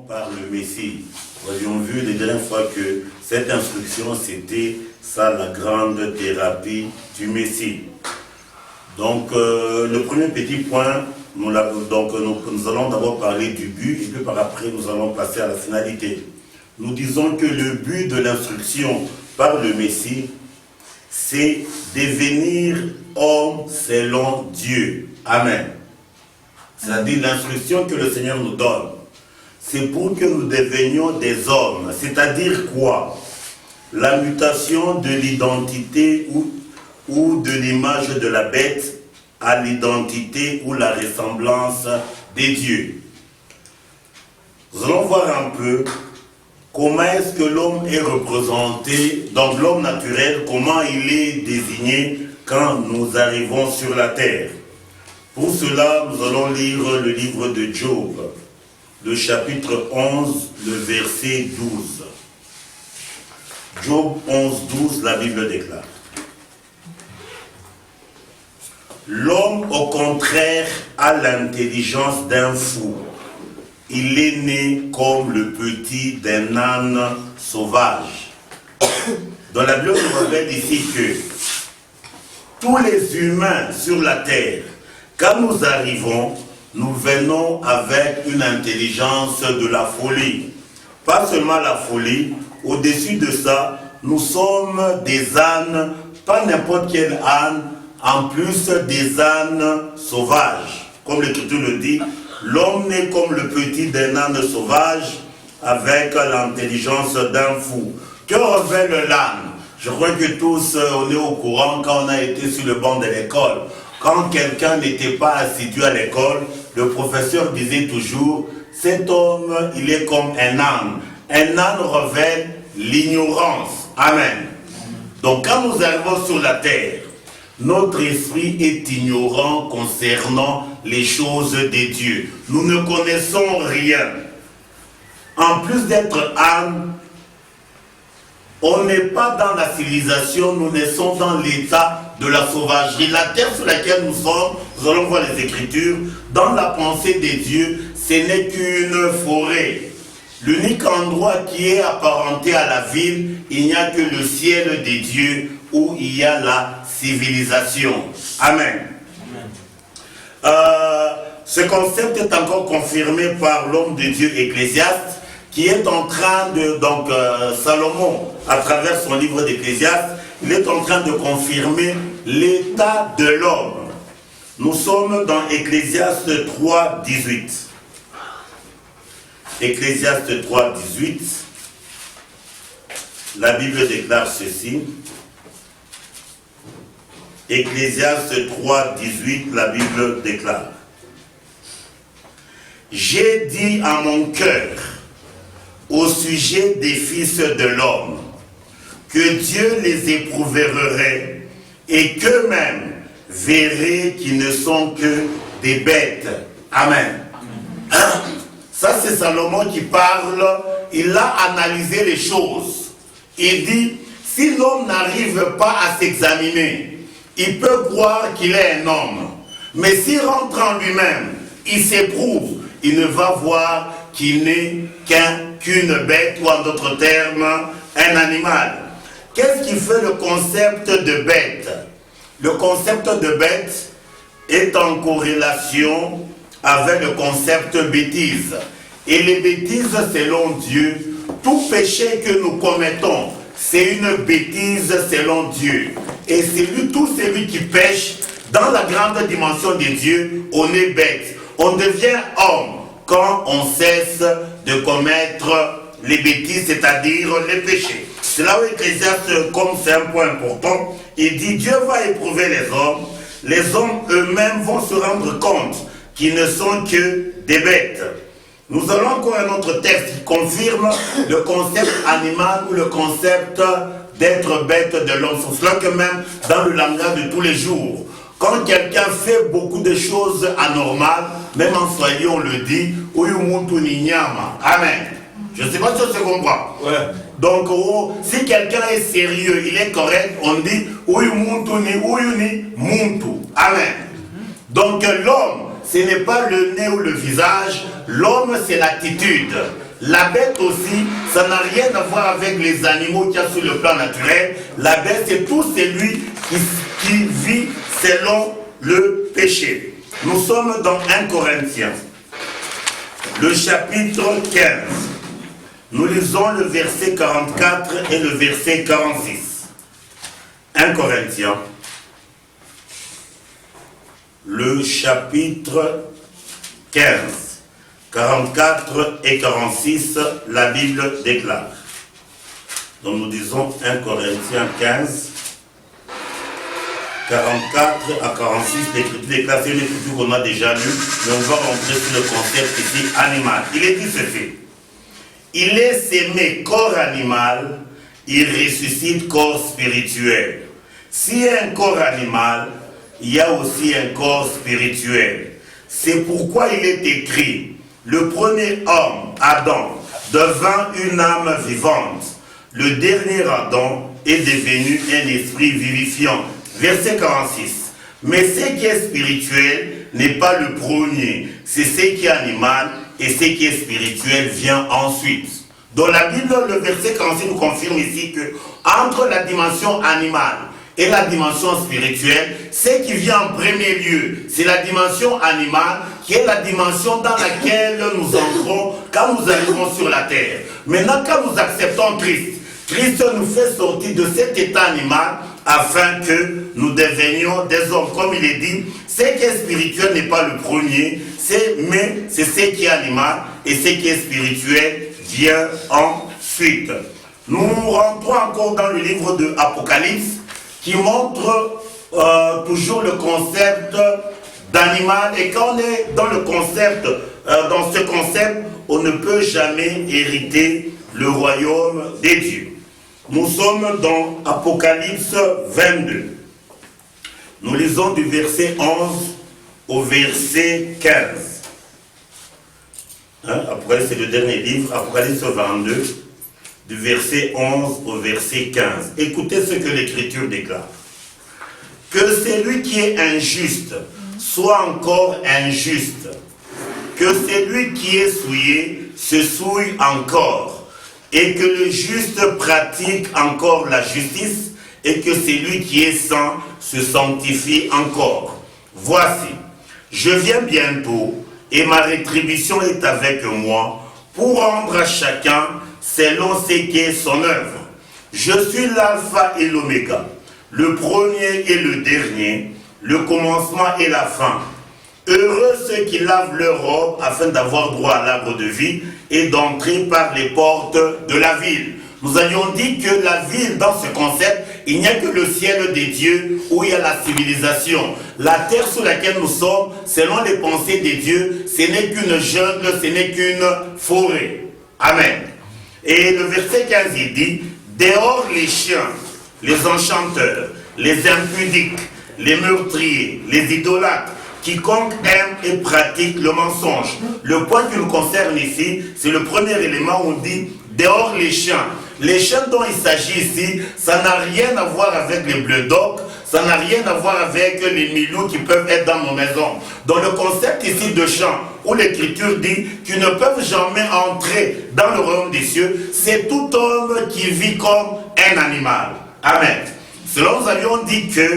par le Messie. Nous avions vu la dernière fois que cette instruction, c'était ça la grande thérapie du Messie. Donc, le premier petit point, nous allons d'abord parler du but, et puis par après, nous allons passer à la finalité. Nous disons que le but de l'instruction par le Messie, c'est devenir homme selon Dieu. Amen. C'est-à-dire l'instruction que le Seigneur nous donne. C'est pour que nous devenions des hommes. C'est-à-dire quoi? La mutation de l'identité ou de l'image de la bête à l'identité ou la ressemblance des dieux. Nous allons voir un peu comment est-ce que l'homme est représenté, donc l'homme naturel, comment il est désigné quand nous arrivons sur la terre. Pour cela, nous allons lire le livre de Job, le chapitre 11, le verset 12. Job 11, 12, la Bible déclare. L'homme, au contraire, a l'intelligence d'un fou. Il est né comme le petit d'un âne sauvage. Dans la Bible, on révèle ici que tous les humains sur la terre, quand nous arrivons, nous venons avec une intelligence de la folie. Pas seulement la folie, au-dessus de ça, nous sommes des ânes, pas n'importe quel âne, en plus des ânes sauvages. Comme l'Écriture le dit, l'homme n'est comme le petit d'un âne sauvage avec l'intelligence d'un fou. Que révèle l'âne? Je crois que tous on est au courant quand on a été sur le banc de l'école. Quand quelqu'un n'était pas assidu à l'école, le professeur disait toujours, cet homme, il est comme un âne. Un âne révèle l'ignorance. Amen. Donc quand nous arrivons sur la terre, notre esprit est ignorant concernant les choses des dieux. Nous ne connaissons rien. En plus d'être âne, on n'est pas dans la civilisation, nous naissons dans l'état de la sauvagerie. La terre sur laquelle nous sommes, nous allons voir les Écritures, dans la pensée des dieux, ce n'est qu'une forêt. L'unique endroit qui est apparenté à la ville, il n'y a que le ciel des dieux où il y a la civilisation. Amen. Ce concept est encore confirmé par l'homme de Dieu Ecclésiaste, qui est en train de, Salomon, à travers son livre d'Ecclésiaste, il est en train de confirmer l'état de l'homme. Nous sommes dans Ecclésiaste 3, 18. Ecclésiaste 3, 18. La Bible déclare ceci. Ecclésiaste 3, 18, la Bible déclare. J'ai dit à mon cœur, au sujet des fils de l'homme, que Dieu les éprouverait et qu'eux-mêmes verraient qu'ils ne sont que des bêtes. Amen. Ça c'est Salomon qui parle, il a analysé les choses. Il dit, si l'homme n'arrive pas à s'examiner, il peut croire qu'il est un homme. Mais s'il rentre en lui-même, il s'éprouve, il ne va voir qu'il n'est qu'une bête, ou en d'autres termes, un animal. Qu'est-ce qui fait le concept de bête? Le concept de bête est en corrélation avec le concept bêtise. Et les bêtises, selon Dieu, tout péché que nous commettons, c'est une bêtise selon Dieu. Et tout celui qui pêche, dans la grande dimension de Dieu, on est bête. On devient homme quand on cesse de commettre les bêtises, c'est-à-dire les péchés. C'est là où Ecclésiaste, comme c'est un point important, il dit Dieu va éprouver les hommes eux-mêmes vont se rendre compte qu'ils ne sont que des bêtes. Nous allons encore un autre texte qui confirme le concept animal ou le concept d'être bête de l'homme. C'est cela que même dans le langage de tous les jours, quand quelqu'un fait beaucoup de choses anormales, même en swahili on le dit, Uyumuntu ni nyama. Amen. Je ne sais pas si on se comprend. Ouais. Donc, si quelqu'un est sérieux, il est correct, on dit Uyumuntu ni Uyuni muntu. Amen. Donc, l'homme, ce n'est pas le nez ou le visage, l'homme, c'est l'attitude. La bête aussi, ça n'a rien à voir avec les animaux qu'il y a sur le plan naturel. La bête, c'est tout celui qui vit selon le péché. Nous sommes dans 1 Corinthiens, le chapitre 15. Nous lisons le verset 44 et le verset 46. 1 Corinthiens, le chapitre 15, 44 et 46, la Bible déclare. Donc nous disons 1 Corinthiens 15, 44 à 46, l'écriture déclare, c'est une écriture qu'on a déjà lue, mais on va rentrer sur le concept ici animal. Il est dit ceci: il est sémé corps animal, il ressuscite corps spirituel. S'il y a un corps animal, il y a aussi un corps spirituel. C'est pourquoi il est écrit: le premier homme, Adam, devint une âme vivante. Le dernier Adam est devenu un esprit vivifiant. Verset 46. Mais ce qui est spirituel n'est pas le premier, c'est ce qui est animal, et ce qui est spirituel vient ensuite. Dans la Bible, le verset 46 nous confirme ici que entre la dimension animale et la dimension spirituelle, ce qui vient en premier lieu, c'est la dimension animale, qui est la dimension dans laquelle nous entrons quand nous arrivons sur la terre. Maintenant, quand nous acceptons Christ, Christ nous fait sortir de cet état animal afin que nous devenions des hommes. Comme il est dit, ce qui est spirituel n'est pas le premier, mais c'est ce qui est animal, et ce qui est spirituel vient ensuite. Nous rentrons encore dans le livre de Apocalypse, qui montre toujours le concept d'animal. Et quand on est dans le concept, dans ce concept, on ne peut jamais hériter le royaume des dieux. Nous sommes dans Apocalypse 22. Nous lisons du verset 11 au verset 15. Apocalypse, c'est le dernier livre, Apocalypse 22, du verset 11 au verset 15. Écoutez ce que l'Écriture déclare. Que celui qui est injuste soit encore injuste. Que celui qui est souillé se souille encore. Et que le juste pratique encore la justice, et que celui qui est saint se sanctifie encore. Voici, je viens bientôt, et ma rétribution est avec moi, pour rendre à chacun selon ce qu'est son œuvre. Je suis l'alpha et l'oméga, le premier et le dernier, le commencement et la fin. Heureux ceux qui lavent leur robe afin d'avoir droit à l'arbre de vie et d'entrer par les portes de la ville. Nous avions dit que la ville, dans ce concept, il n'y a que le ciel des dieux où il y a la civilisation. La terre sur laquelle nous sommes, selon les pensées des dieux, ce n'est qu'une jungle, ce n'est qu'une forêt. Amen. Et le verset 15, il dit: dehors les chiens, les enchanteurs, les impudiques, les meurtriers, les idolâtres, quiconque aime et pratique le mensonge. Le point qui nous concerne ici, c'est le premier élément où on dit dehors les chiens. Les chiens dont il s'agit ici, ça n'a rien à voir avec les bleu d'oc, ça n'a rien à voir avec les milous qui peuvent être dans nos maisons. Dans le concept ici de chiens, où l'Écriture dit qu'ils ne peuvent jamais entrer dans le royaume des cieux, c'est tout homme qui vit comme un animal. Amen. Cela, nous avions dit que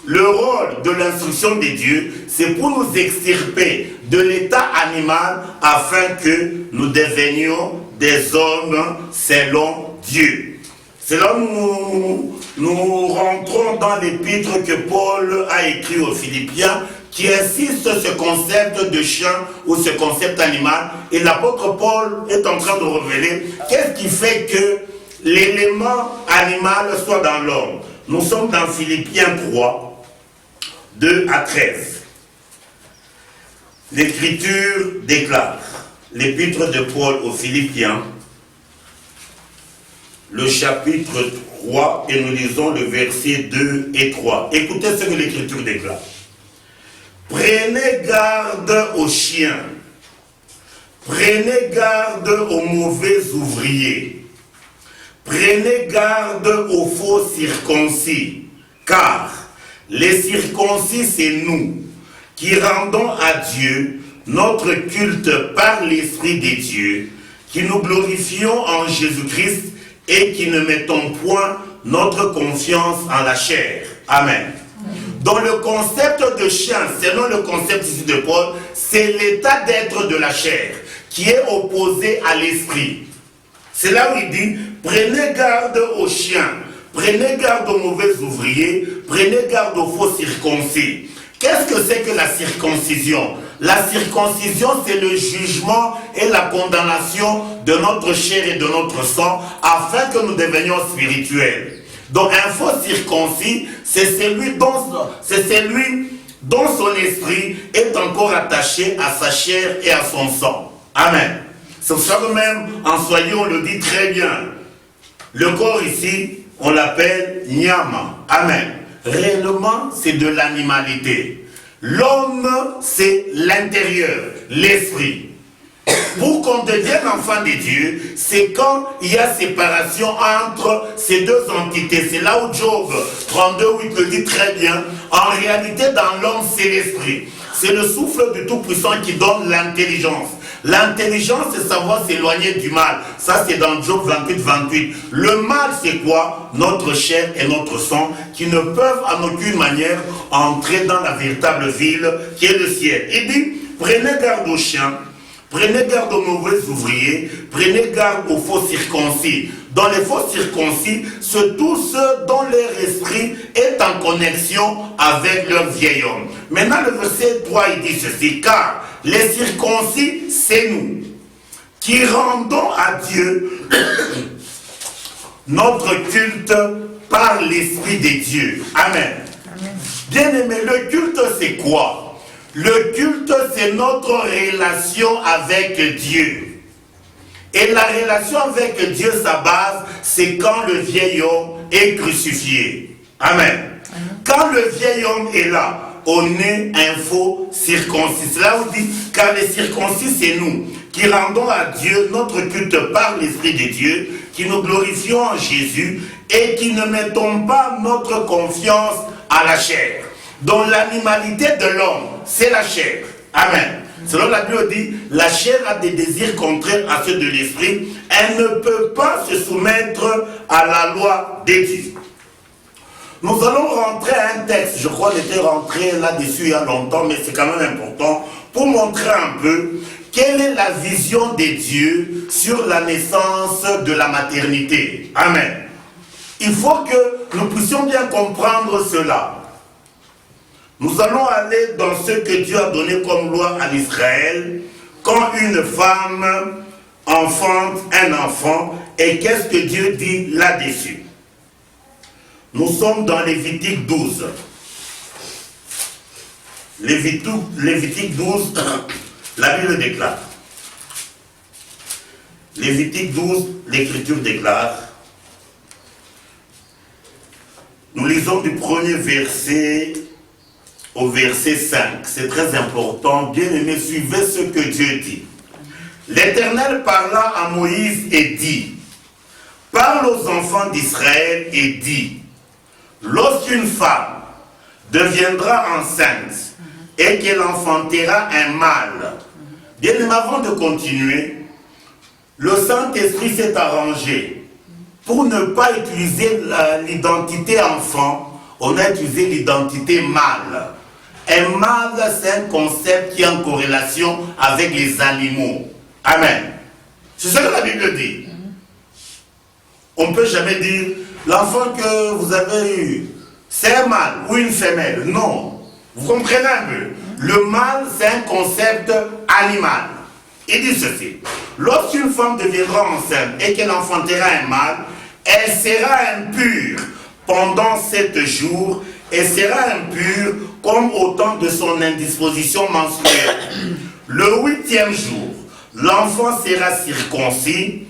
le rôle de l'instruction des dieux, c'est pour nous extirper de l'état animal afin que nous devenions des hommes selon Dieu. C'est là où nous rentrons dans l'épître que Paul a écrit aux Philippiens, qui insiste sur ce concept de chien ou ce concept animal. Et l'apôtre Paul est en train de révéler qu'est-ce qui fait que l'élément animal soit dans l'homme. Nous sommes dans Philippiens 3, 2 à 13. L'Écriture déclare, l'épître de Paul aux Philippiens, le chapitre 3, et nous lisons le verset 2 et 3. Écoutez ce que l'Écriture déclare. Prenez garde aux chiens, prenez garde aux mauvais ouvriers, prenez garde aux faux circoncis, car les circoncis, c'est nous, qui rendons à Dieu notre culte par l'Esprit des dieux, qui nous glorifions en Jésus-Christ et qui ne mettons point notre confiance en la chair. Amen. Dans le concept de chien, selon le concept ici de Paul, c'est l'état d'être de la chair qui est opposé à l'esprit. C'est là où il dit, prenez garde aux chiens, prenez garde aux mauvais ouvriers, prenez garde aux faux circoncis. Qu'est-ce que c'est que la circoncision? La circoncision, c'est le jugement et la condamnation de notre chair et de notre sang afin que nous devenions spirituels. Donc un faux circoncis, c'est celui dont son esprit est encore attaché à sa chair et à son sang. Amen. C'est pour ça que même en Swahili, on le dit très bien. Le corps ici, on l'appelle nyama. Amen. Réellement, c'est de l'animalité. L'homme, c'est l'intérieur, l'esprit. Pour qu'on devienne enfant de Dieu, c'est quand il y a séparation entre ces deux entités. C'est là où Job 32:8 le dit très bien. En réalité, dans l'homme, c'est l'esprit. C'est le souffle du Tout-Puissant qui donne l'intelligence. L'intelligence, c'est savoir s'éloigner du mal. Ça, c'est dans Job 28:28. Le mal, c'est quoi? Notre chair et notre sang qui ne peuvent en aucune manière entrer dans la véritable ville qui est le ciel. Il dit, prenez garde aux chiens, prenez garde aux mauvais ouvriers, prenez garde aux faux circoncis. Dans les faux circoncis, c'est tous ceux dont leur esprit est en connexion avec leur vieil homme. Maintenant, le verset 3, il dit ceci, car les circoncis, c'est nous, qui rendons à Dieu notre culte par l'Esprit de Dieu. Amen. Amen. Bien-aimé, le culte, c'est quoi? Le culte, c'est notre relation avec Dieu. Et la relation avec Dieu, sa base, c'est quand le vieil homme est crucifié. Amen. Quand le vieil homme est là, on est un faux circoncis. C'est là où on dit, car les circoncis, c'est nous, qui rendons à Dieu notre culte par l'Esprit de Dieu, qui nous glorifions en Jésus et qui ne mettons pas notre confiance à la chair. Donc l'animalité de l'homme, c'est la chair. Amen. Selon la Bible dit, la chair a des désirs contraires à ceux de l'esprit. Elle ne peut pas se soumettre à la loi des dieux. Nous allons rentrer à un texte, je crois qu'on était rentré là-dessus il y a longtemps, mais c'est quand même important, pour montrer un peu quelle est la vision des dieux sur la naissance de la maternité. Amen. Il faut que nous puissions bien comprendre cela. Nous allons aller dans ce que Dieu a donné comme loi à Israël, quand une femme enfante un enfant, et qu'est-ce que Dieu dit là-dessus? Nous sommes dans Lévitique 12. Lévitique 12, la Bible déclare. Lévitique 12, l'Écriture déclare. Nous lisons du premier verset au verset 5. C'est très important. Bien-aimés, suivez ce que Dieu dit. L'Éternel parla à Moïse et dit, parle aux enfants d'Israël et dit, lorsqu'une femme deviendra enceinte et qu'elle enfantera un mâle, bien avant de continuer, le Saint-Esprit s'est arrangé pour ne pas utiliser l'identité enfant, on a utilisé l'identité mâle. Un mâle, c'est un concept qui est en corrélation avec les animaux. Amen. C'est ce que la Bible dit. On ne peut jamais dire, l'enfant que vous avez eu, c'est un mâle ou une femelle. Non. Vous comprenez un peu? Le mâle, c'est un concept animal. Il dit ceci. Lorsqu'une femme deviendra enceinte et qu'elle enfantera un mâle, elle sera impure pendant 7 jours et sera impure comme au temps de son indisposition menstruelle. Le 8e jour, l'enfant sera circoncis.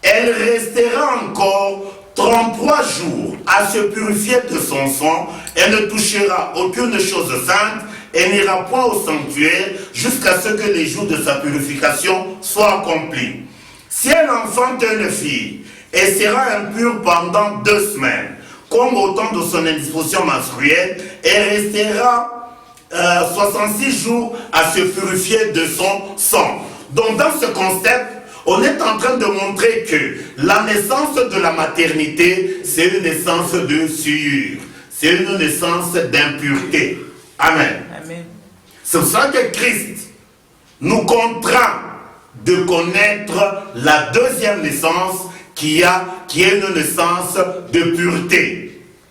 Elle restera encore 33 jours à se purifier de son sang. Elle ne touchera aucune chose sainte et n'ira point au sanctuaire jusqu'à ce que les jours de sa purification soient accomplis. Si elle enfante une fille, elle sera impure pendant 2 semaines, comme au temps de son indisposition menstruelle, elle restera 66 jours à se purifier de son sang. Donc dans ce concept, On est en train de montrer que la naissance de la maternité, c'est une naissance de souillure. C'est une naissance d'impureté. Amen. Amen. C'est pour ça que Christ nous contraint de connaître la deuxième naissance qui est une naissance de pureté.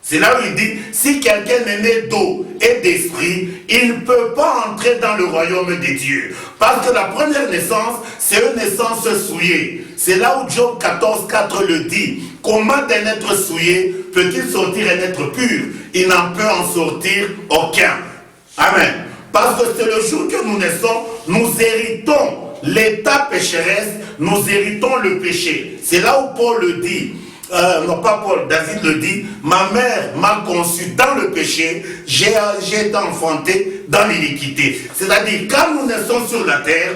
C'est là où il dit, si quelqu'un est né d'eau et d'esprit, il ne peut pas entrer dans le royaume des dieux. Parce que la première naissance, c'est une naissance souillée. C'est là où Job 14,4 le dit. Comment d'un être souillé peut-il sortir un être pur? Il n'en peut en sortir aucun. Amen. Parce que c'est le jour que nous naissons, nous héritons l'état pécheresse, nous héritons le péché. C'est là où Paul le dit. Non pas Paul, David le dit, ma mère m'a conçu dans le péché, j'ai été enfanté dans l'iniquité. C'est-à-dire, quand nous naissons sur la terre,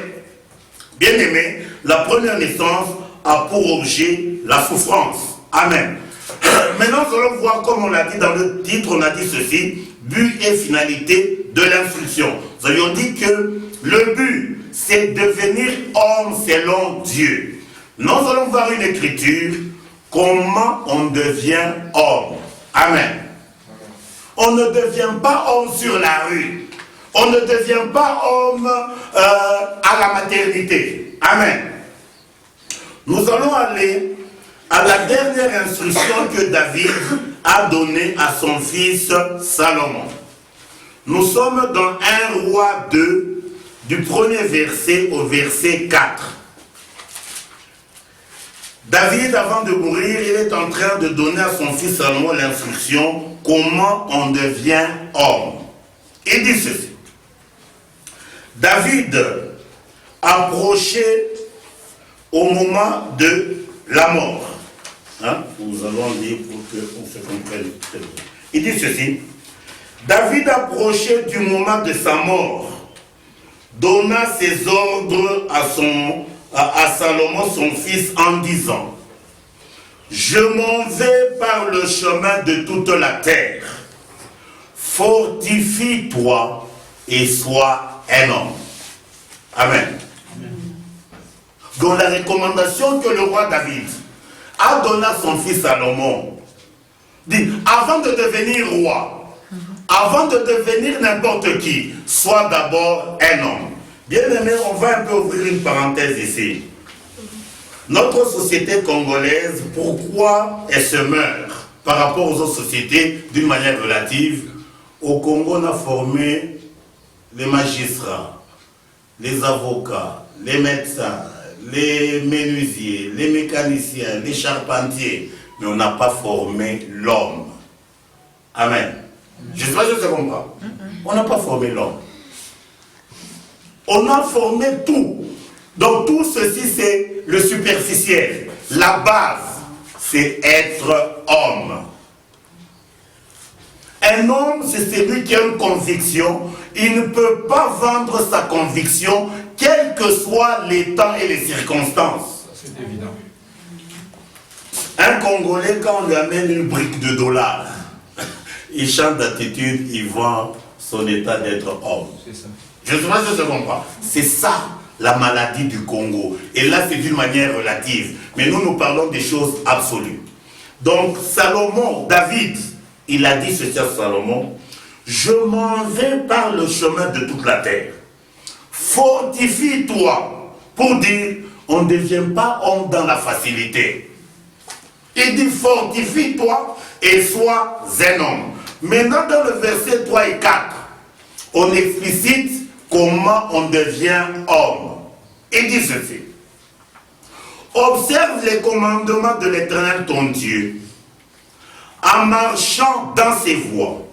bien aimé, la première naissance a pour objet la souffrance. Amen. Maintenant, nous allons voir, comme on l'a dit dans le titre, on a dit ceci, but et finalité de l'instruction. Nous avions dit que le but, c'est devenir homme selon Dieu. Nous allons voir une écriture. Comment on devient homme? Amen. On ne devient pas homme sur la rue. On ne devient pas homme à la maternité. Amen. Nous allons aller à la dernière instruction que David a donnée à son fils Salomon. Nous sommes dans 1 Roi 2, du premier verset au verset 4. David, avant de mourir, il est en train de donner à son fils Salomon l'instruction comment on devient homme. Il dit ceci. David approchait au moment de la mort. Nous allons lire pour qu'on se comprenne très bien. Il dit ceci. David approchait du moment de sa mort, donna ses ordres à Salomon son fils en disant, je m'en vais par le chemin de toute la terre, fortifie-toi et sois un homme. Amen. Donc la recommandation que le roi David a donnée à son fils Salomon, dit, avant de devenir roi, avant de devenir n'importe qui, sois d'abord un homme. Bien aimé, on va un peu ouvrir une parenthèse ici. Notre société congolaise, pourquoi elle se meurt par rapport aux autres sociétés d'une manière relative? Au Congo, on a formé les magistrats, les avocats, les médecins, les menuisiers, les mécaniciens, les charpentiers, mais on n'a pas formé l'homme. Amen. Je ne sais pas si je comprends. On n'a pas formé l'homme. On a formé tout. Donc tout ceci, c'est le superficiel. La base, c'est être homme. Un homme, c'est celui qui a une conviction. Il ne peut pas vendre sa conviction, quels que soient les temps et les circonstances. C'est évident. Un Congolais, quand on lui amène une brique de dollars, il change d'attitude, il vend son état d'être homme. C'est ça. Je ne sais pas si je comprends. C'est ça la maladie du Congo. Et là, c'est d'une manière relative. Mais nous parlons des choses absolues. Donc, Salomon, David, il a dit ceci à Salomon, je m'en vais par le chemin de toute la terre. Fortifie-toi. Pour dire, on ne devient pas homme dans la facilité. Il dit, fortifie-toi et sois un homme. Maintenant, dans le verset 3 et 4, on explicite comment on devient homme. Il dit ceci. Observe les commandements de l'Éternel ton Dieu, en marchant dans ses voies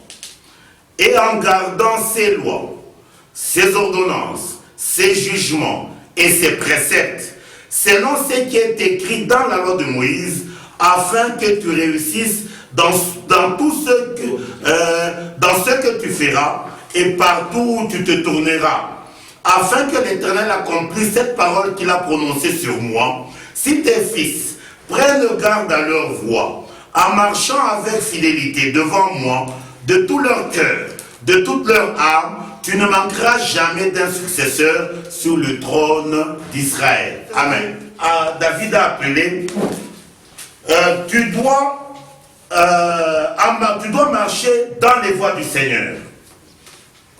et en gardant ses lois, ses ordonnances, ses jugements et ses préceptes, selon ce qui est écrit dans la loi de Moïse, afin que tu réussisses dans tout dans ce que tu feras et partout où tu te tourneras, afin que l'Éternel accomplisse cette parole qu'il a prononcée sur moi. Si tes fils prennent garde à leur voie, en marchant avec fidélité devant moi, de tout leur cœur, de toute leur âme, tu ne manqueras jamais d'un successeur sur le trône d'Israël. Amen. David a appelé, tu dois marcher dans les voies du Seigneur.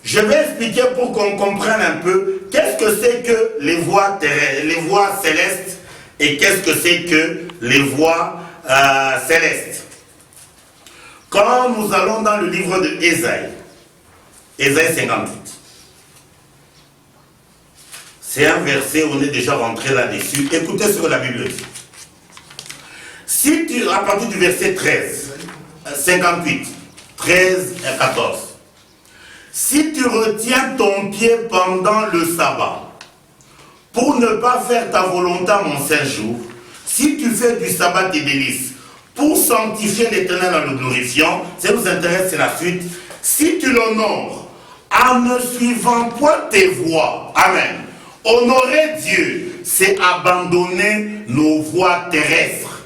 Je vais expliquer pour qu'on comprenne un peu qu'est-ce que c'est que les voies célestes et qu'est-ce que c'est que les voies célestes. Quand nous allons dans le livre de Ésaïe 58, c'est un verset, on est déjà rentré là-dessus. Écoutez ce que la Bible dit. Si tu, à partir du verset 58, 13 et 14, si tu retiens ton pied pendant le sabbat, pour ne pas faire ta volonté à mon saint jour, si tu fais du sabbat tes délices, pour sanctifier l'Éternel en le glorifiant, ça nous intéresse, c'est la suite, si tu l'honores en ne suivant point tes voies, amen. Honorer Dieu, c'est abandonner nos voies terrestres.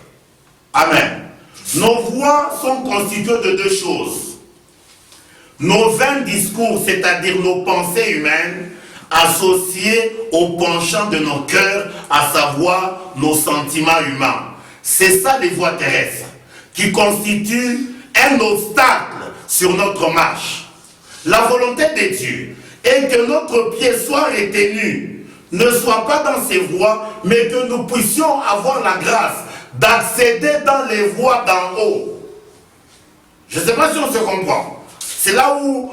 Amen. Nos voies sont constituées de deux choses. Nos vains discours, c'est-à-dire nos pensées humaines, associées au penchant de nos cœurs, à savoir nos sentiments humains. C'est ça les voies terrestres, qui constituent un obstacle sur notre marche. La volonté de Dieu est que notre pied soit retenu, ne soit pas dans ses voies, mais que nous puissions avoir la grâce d'accéder dans les voies d'en haut. Je ne sais pas si on se comprend. C'est là où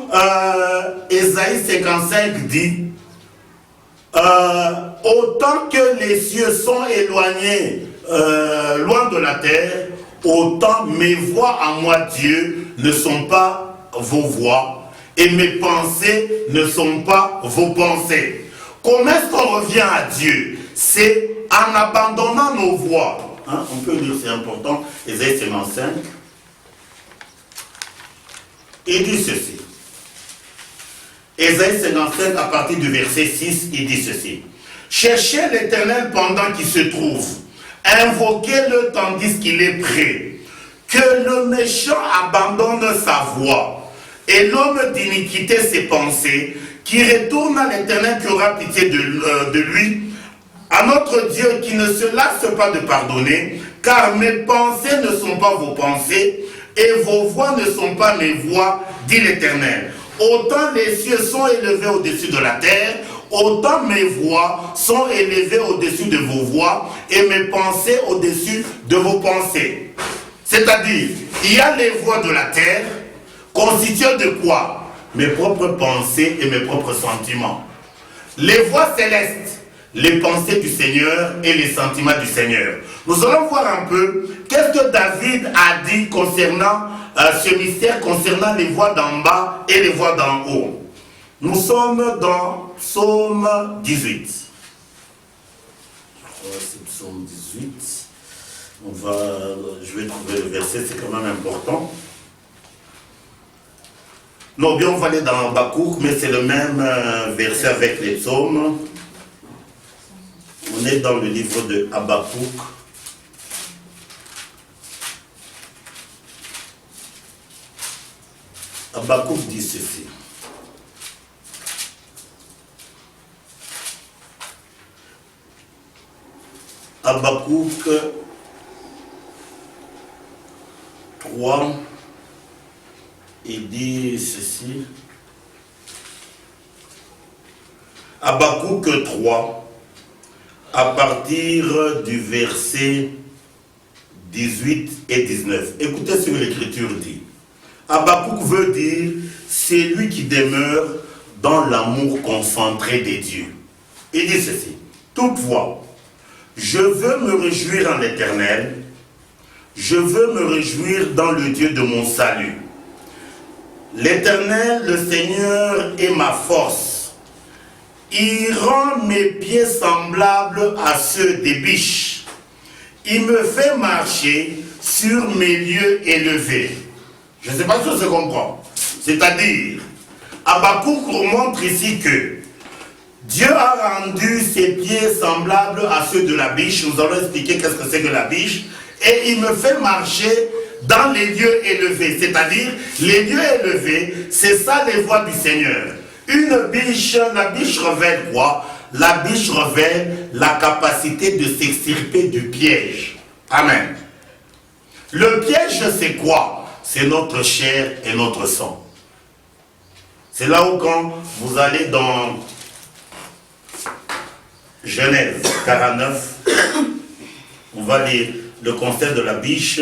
Ésaïe 55 dit autant que les cieux sont éloignés loin de la terre, autant mes voies à moi Dieu ne sont pas vos voies et mes pensées ne sont pas vos pensées. Comment est-ce qu'on revient à Dieu? C'est en abandonnant nos voies. Hein? On peut lire, c'est important, Ésaïe 55. Il dit ceci. Ésaïe 55, à partir du verset 6, il dit ceci. Cherchez l'Éternel pendant qu'il se trouve. Invoquez-le tandis qu'il est prêt. Que le méchant abandonne sa voie et l'homme d'iniquité ses pensées, qui retourne à l'Éternel qui aura pitié de lui, à notre Dieu qui ne se lasse pas de pardonner, car mes pensées ne sont pas vos pensées, et vos voix ne sont pas mes voix, dit l'Éternel. Autant les cieux sont élevés au-dessus de la terre, autant mes voix sont élevées au-dessus de vos voix, et mes pensées au-dessus de vos pensées. C'est-à-dire, il y a les voix de la terre, constituées de quoi? Mes propres pensées et mes propres sentiments. Les voies célestes, les pensées du Seigneur et les sentiments du Seigneur. Nous allons voir un peu qu'est-ce que David a dit concernant ce mystère, concernant les voies d'en bas et les voies d'en haut. Nous sommes dans Psaume 18. C'est Psaume 18. Je vais trouver le verset, c'est quand même important. Non, bien on va aller dans Habakkuk, mais c'est le même verset avec les psaumes. On est dans le livre de Habakkuk. Habakkuk dit ceci. Habakkuk 3. Il dit ceci. Habakkuk 3, à partir du verset 18 et 19. Écoutez ce que l'Écriture dit. Habakkuk veut dire c'est lui qui demeure dans l'amour concentré des dieux. Il dit ceci. Toutefois, je veux me réjouir en l'Éternel, je veux me réjouir dans le Dieu de mon salut. L'Éternel, le Seigneur, est ma force. Il rend mes pieds semblables à ceux des biches. Il me fait marcher sur mes lieux élevés. Je ne sais pas si on se comprend. C'est-à-dire, Habakkuk montre ici que Dieu a rendu ses pieds semblables à ceux de la biche. Nous allons expliquer qu'est-ce que c'est que la biche. Et il me fait marcher dans les lieux élevés. C'est-à-dire, les lieux élevés, c'est ça les voies du Seigneur. Une biche, la biche révèle quoi? la biche révèle la capacité de s'extirper du piège. Amen. Le piège, c'est quoi? C'est notre chair et notre sang. C'est là où quand vous allez dans Genèse 49, on va lire le concept de la biche.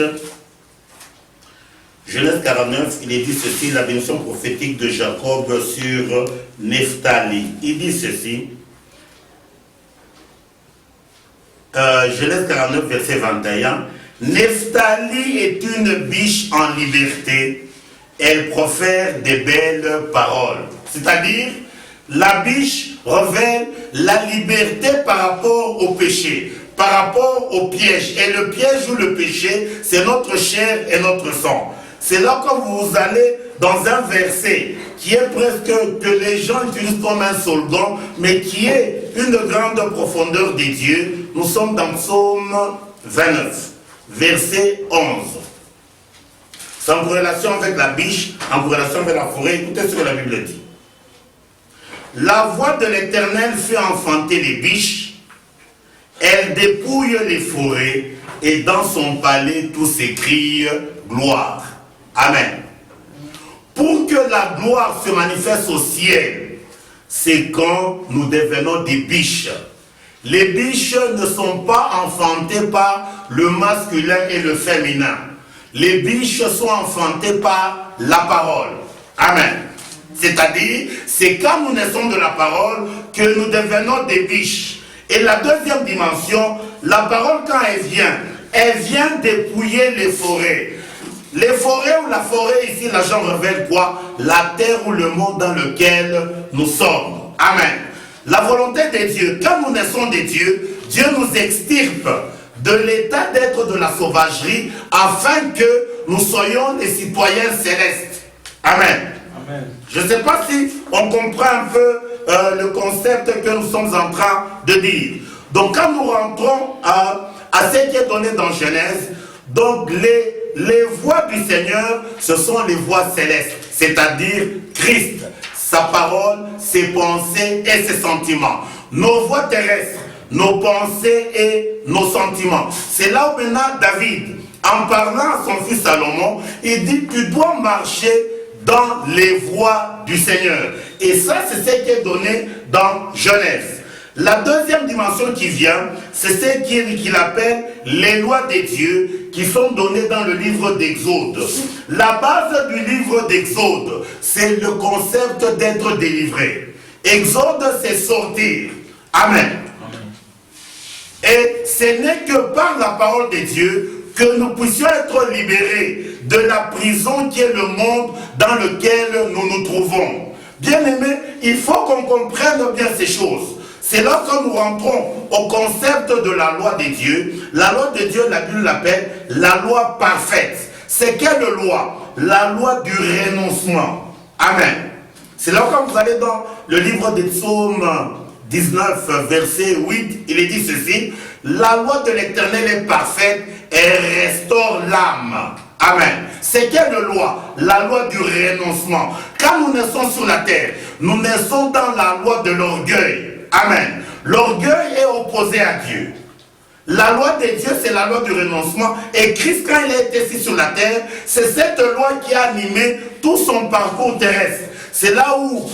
Genèse 49, il est dit ceci, la bénédiction prophétique de Jacob sur Nephtali. Il dit ceci, Genèse 49, verset 21, Nephtali est une biche en liberté, elle profère des belles paroles. C'est-à-dire, la biche révèle la liberté par rapport au péché, par rapport au piège. Et le piège ou le péché, c'est notre chair et notre sang. C'est là que vous allez dans un verset qui est presque que les gens utilisent comme un slogan, mais qui est une grande profondeur des dieux. Nous sommes dans Psaume 29, verset 11. C'est en corrélation avec la biche, en corrélation avec la forêt. Écoutez ce que la Bible dit. La voix de l'Éternel fait enfanter les biches, elle dépouille les forêts, et dans son palais tous s'écrient gloire. Amen. Pour que la gloire se manifeste au ciel, c'est quand nous devenons des biches. Les biches ne sont pas enfantées par le masculin et le féminin. Les biches sont enfantées par la parole. Amen. C'est-à-dire, c'est quand nous naissons de la parole que nous devenons des biches. Et la deuxième dimension, la parole quand elle vient dépouiller les forêts. Les forêts ou la forêt ici, la Jean révèle quoi? La terre ou le monde dans lequel nous sommes. Amen. La volonté de Dieu, quand nous naissons de Dieu, Dieu nous extirpe de l'état d'être de la sauvagerie afin que nous soyons des citoyens célestes. Amen. Amen. Je ne sais pas si on comprend un peu le concept que nous sommes en train de dire. Donc quand nous rentrons à ce qui est donné dans Genèse, donc les voix du Seigneur, ce sont les voix célestes, c'est-à-dire Christ, sa parole, ses pensées et ses sentiments. Nos voix terrestres, nos pensées et nos sentiments. C'est là où maintenant David, en parlant à son fils Salomon, il dit, tu dois marcher dans les voies du Seigneur. Et ça, c'est ce qui est donné dans Genèse. La deuxième dimension qui vient, c'est ce qu'il appelle les lois des dieux qui sont données dans le livre d'Exode. La base du livre d'Exode, c'est le concept d'être délivré. Exode, c'est sortir. Amen. Et ce n'est que par la parole de Dieu que nous puissions être libérés de la prison qui est le monde dans lequel nous nous trouvons. Bien aimé, il faut qu'on comprenne bien ces choses. C'est là que nous rentrons au concept de la loi de Dieu. La loi de Dieu, la Bible l'appelle la loi parfaite. C'est quelle loi? La loi du renoncement. Amen. C'est là que vous allez dans le livre des Psaumes 19, verset 8, il est dit ceci, la loi de l'Éternel est parfaite et restaure l'âme. Amen. C'est quelle loi? La loi du renoncement. Quand nous naissons sur la terre, nous naissons dans la loi de l'orgueil. Amen. L'orgueil est opposé à Dieu. La loi de Dieu, c'est la loi du renoncement. Et Christ, quand il a été ici sur la terre, c'est cette loi qui a animé tout son parcours terrestre. C'est là où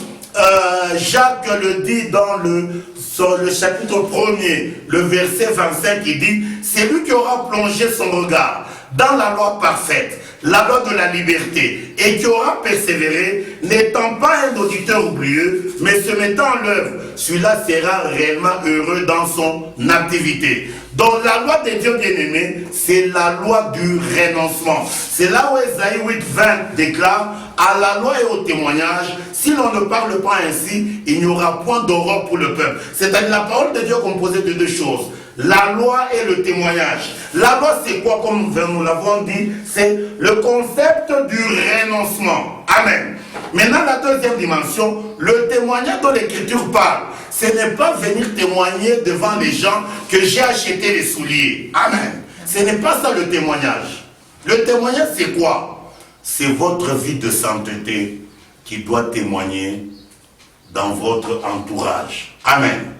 Jacques le dit dans le chapitre 1er, le verset 25, il dit, c'est lui qui aura plongé son regard dans la loi parfaite, la loi de la liberté, et qui aura persévéré, n'étant pas un auditeur oublieux, mais se mettant en l'œuvre, celui-là sera réellement heureux dans son activité. Donc la loi de Dieu bien-aimé, c'est la loi du renoncement. C'est là où Ésaïe 8:20 déclare, à la loi et au témoignage, si l'on ne parle pas ainsi, il n'y aura point d'aurore pour le peuple. C'est-à-dire la parole de Dieu est composée de deux choses. La loi et le témoignage. La loi, c'est quoi, comme nous l'avons dit? C'est le concept du renoncement. Amen. Maintenant, la deuxième dimension, le témoignage dont l'Écriture parle, ce n'est pas venir témoigner devant les gens que j'ai acheté les souliers. Amen. Ce n'est pas ça le témoignage. Le témoignage, c'est quoi? C'est votre vie de sainteté qui doit témoigner dans votre entourage. Amen.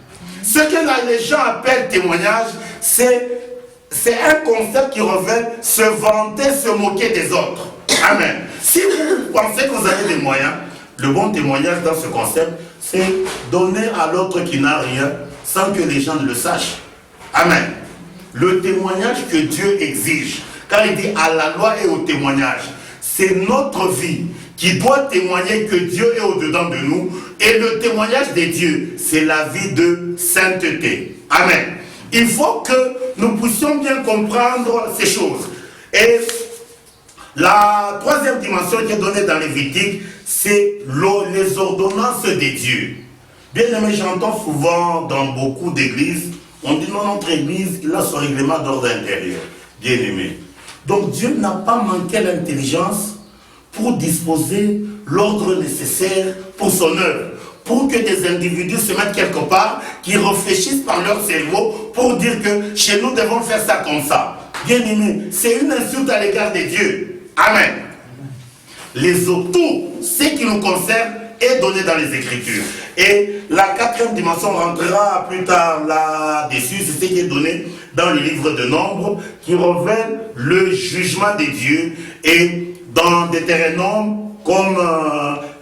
Ce que les gens appellent témoignage, c'est un concept qui revêt se vanter, se moquer des autres. Amen. Si vous pensez que vous avez des moyens, le bon témoignage dans ce concept, c'est donner à l'autre qui n'a rien sans que les gens ne le sachent. Amen. Le témoignage que Dieu exige, car il dit à la loi et au témoignage, c'est notre vie qui doit témoigner que Dieu est au-dedans de nous. Et le témoignage de Dieu, c'est la vie de sainteté. Amen. Il faut que nous puissions bien comprendre ces choses. Et la troisième dimension qui est donnée dans Lévitique, c'est les ordonnances de Dieu. Bien aimé, j'entends souvent dans beaucoup d'églises, on dit non, notre église, il a son règlement d'ordre intérieur. Bien aimé. Donc Dieu n'a pas manqué l'intelligence pour disposer l'ordre nécessaire pour son œuvre. Pour que des individus se mettent quelque part, qui réfléchissent par leur cerveau pour dire que chez nous devons faire ça comme ça. Bien aimé, c'est une insulte à l'égard de Dieu. Amen. Tout ce qui nous concerne est donné dans les Écritures. Et la quatrième dimension, on rentrera plus tard là-dessus, c'est ce qui est donné dans le livre de Nombres, qui révèle le jugement de Dieu. Et dans Deutéronome, comme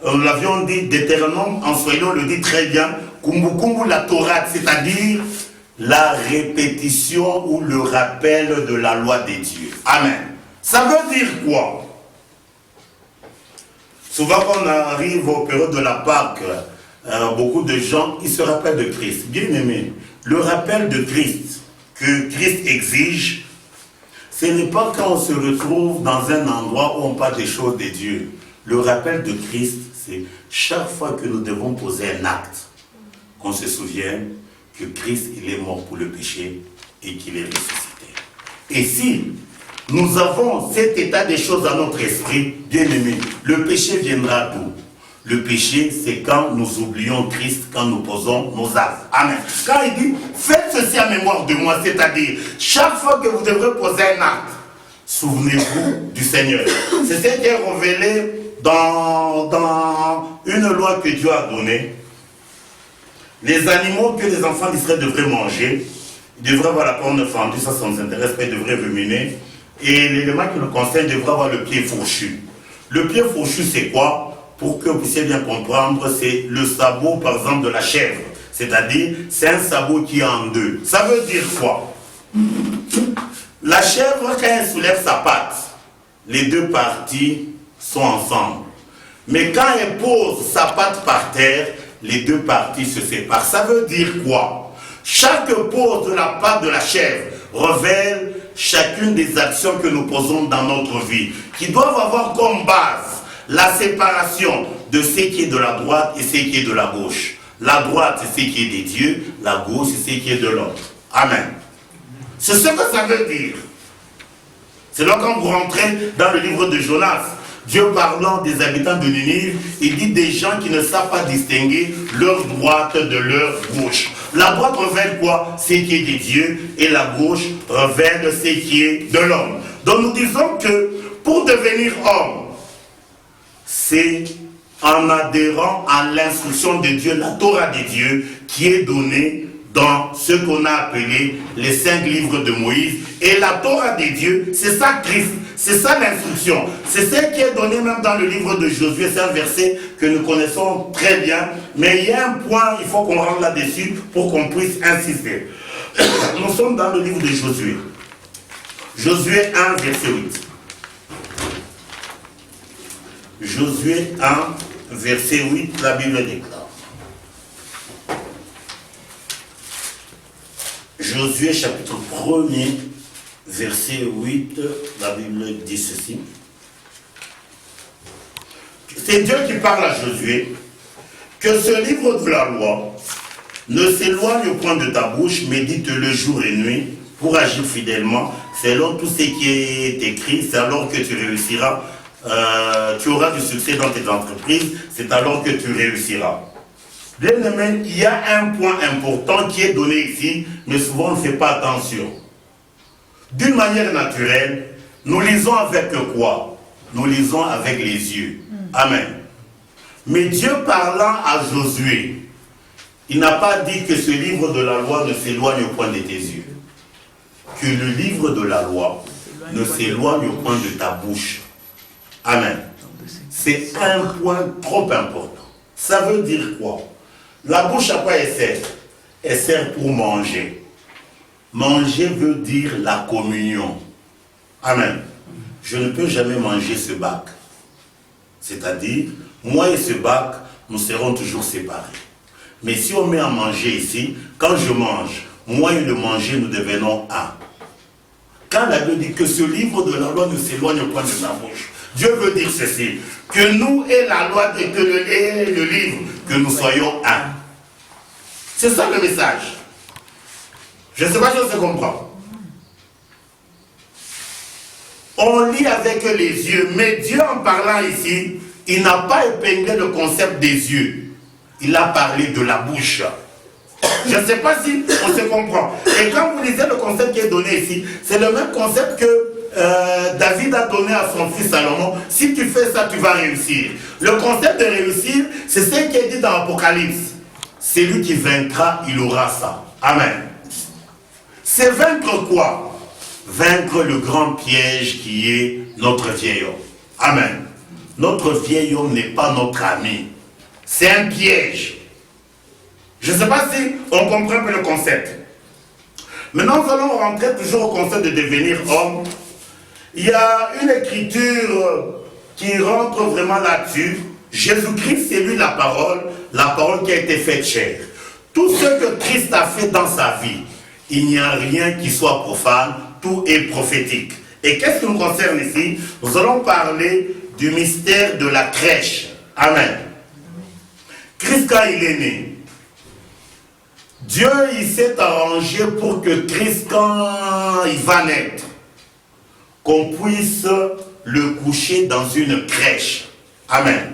nous l'avions dit, Deutéronome, en soyons le dit très bien, Kumbukumbu la Torah, c'est-à-dire la répétition ou le rappel de la loi de Dieu. Amen. Ça veut dire quoi? Souvent quand on arrive au période de la Pâque, beaucoup de gens, ils se rappellent de Christ. Bien aimé, le rappel de Christ que Christ exige, ce n'est pas quand on se retrouve dans un endroit où on parle des choses de Dieu. Le rappel de Christ, c'est chaque fois que nous devons poser un acte, qu'on se souvienne que Christ, il est mort pour le péché et qu'il est ressuscité. Et si nous avons cet état des choses dans notre esprit, bien aimé, le péché viendra d'où? Le péché, c'est quand nous oublions Christ, quand nous posons nos actes. Amen. Quand il dit, faites ceci en mémoire de moi, c'est-à-dire, chaque fois que vous devrez poser un acte, souvenez-vous du Seigneur. C'est ce qui est révélé dans une loi que Dieu a donnée. Les animaux que les enfants d'Israël devraient manger, ils devraient avoir la corne fendue, ça ne nous intéresse pas, ils devraient ruminer. Et l'élément qui nous concerne devrait avoir le pied fourchu. Le pied fourchu, c'est quoi? Pour que vous puissiez bien comprendre, c'est le sabot, par exemple, de la chèvre. C'est-à-dire, c'est un sabot qui est en deux. Ça veut dire quoi? La chèvre, quand elle soulève sa patte, les deux parties sont ensemble. Mais quand elle pose sa patte par terre, les deux parties se séparent. Ça veut dire quoi? Chaque pose de la patte de la chèvre révèle chacune des actions que nous posons dans notre vie, qui doivent avoir comme base la séparation de ce qui est de la droite et ce qui est de la gauche. La droite, c'est ce qui est de Dieu, la gauche, c'est ce qui est de l'homme. Amen. C'est ce que ça veut dire. C'est là quand vous rentrez dans le livre de Jonas, Dieu parlant des habitants de Ninive, il dit des gens qui ne savent pas distinguer leur droite de leur gauche. La droite révèle quoi? Ce qui est de Dieu, et la gauche révèle ce qui est de l'homme. Donc nous disons que pour devenir homme, c'est en adhérant à l'instruction de Dieu, la Torah de Dieu, qui est donnée dans ce qu'on a appelé les 5 livres de Moïse. Et la Torah de Dieu, c'est ça Christ, c'est ça l'instruction. C'est ce qui est donné même dans le livre de Josué, c'est un verset que nous connaissons très bien. Mais il y a un point, il faut qu'on rentre là-dessus pour qu'on puisse insister. Nous sommes dans le livre de Josué. Josué 1, verset 8. Josué 1, verset 8, la Bible déclare. Josué chapitre 1er, verset 8, la Bible dit ceci. C'est Dieu qui parle à Josué, que ce livre de la loi ne s'éloigne point de ta bouche, médite-le jour et nuit pour agir fidèlement, selon tout ce qui est écrit, c'est alors que tu réussiras. Tu auras du succès dans tes entreprises, c'est alors que tu réussiras. Bien aimé, il y a un point important qui est donné ici, mais souvent on ne fait pas attention. D'une manière naturelle, nous lisons avec quoi? Nous lisons avec les yeux. Amen. Mais Dieu parlant à Josué, Il n'a pas dit que ce livre de la loi ne s'éloigne au point de tes yeux. Que le livre de la loi ne s'éloigne au point de ta bouche. Amen. C'est un point trop important. Ça veut dire quoi? La bouche, à quoi elle sert? Elle sert pour manger. Manger veut dire la communion. Amen. Je ne peux jamais manger ce bac. C'est-à-dire, moi et ce bac, nous serons toujours séparés. Mais si on met à manger ici, quand je mange, moi et le manger, nous devenons un. Quand la Bible dit que ce livre de la loi ne s'éloigne au point de ta bouche, Dieu veut dire ceci, que nous et la loi et que le livre, que nous soyons un. C'est ça le message. Je ne sais pas si on se comprend. On lit avec les yeux, mais Dieu en parlant ici, il n'a pas épinglé le concept des yeux. Il a parlé de la bouche. Je ne sais pas si on se comprend. Et quand vous lisez le concept qui est donné ici, c'est le même concept que David a donné à son fils Salomon. Si tu fais ça, tu vas réussir. Le concept de réussir, c'est ce qui est dit dans l'Apocalypse. C'est lui qui vaincra, il aura ça. Amen. C'est vaincre quoi? Vaincre le grand piège qui est notre vieil homme. Amen. Notre vieil homme n'est pas notre ami. C'est un piège. Je ne sais pas si on comprend un peu le concept. Maintenant, nous allons rentrer toujours au concept de devenir homme. Il y a une écriture qui rentre vraiment là-dessus. Jésus-Christ, c'est lui la parole qui a été faite chair. Tout ce que Christ a fait dans sa vie, il n'y a rien qui soit profane, tout est prophétique. Et qu'est-ce qui nous concerne ici? Nous allons parler du mystère de la crèche. Amen. Christ, quand il est né, Dieu, il s'est arrangé pour que Christ, quand il va naître, qu'on puisse le coucher dans une crèche. Amen.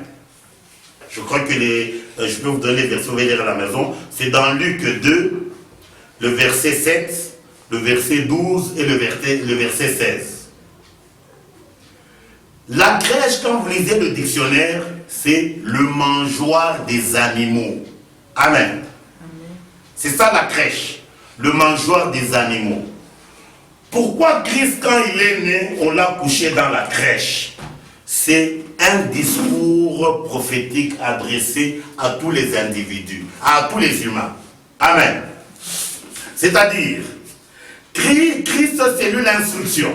Je crois que je peux vous donner les versets, vous allez lire à la maison. C'est dans Luc 2, le verset 7, le verset 12 et le verset 16. La crèche, quand vous lisez le dictionnaire, c'est le mangeoire des animaux. Amen. C'est ça la crèche, le mangeoire des animaux. Pourquoi Christ, quand il est né, on l'a couché dans la crèche? C'est un discours prophétique adressé à tous les individus, à tous les humains. Amen. C'est-à-dire, Christ, c'est lui l'instruction.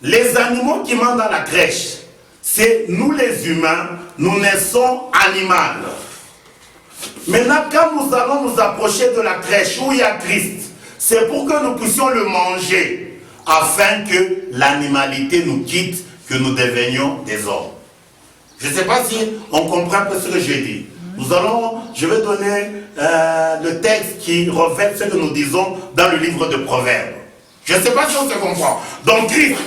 Les animaux qui mangent dans la crèche, c'est nous les humains, nous naissons animaux. Maintenant, quand nous allons nous approcher de la crèche où il y a Christ, c'est pour que nous puissions le manger, afin que l'animalité nous quitte, que nous devenions des hommes. Je ne sais pas si on comprend un peu ce que j'ai dit. Je vais donner le texte qui reflète ce que nous disons dans le livre de Proverbes. Je ne sais pas si on se comprend. Donc Christ,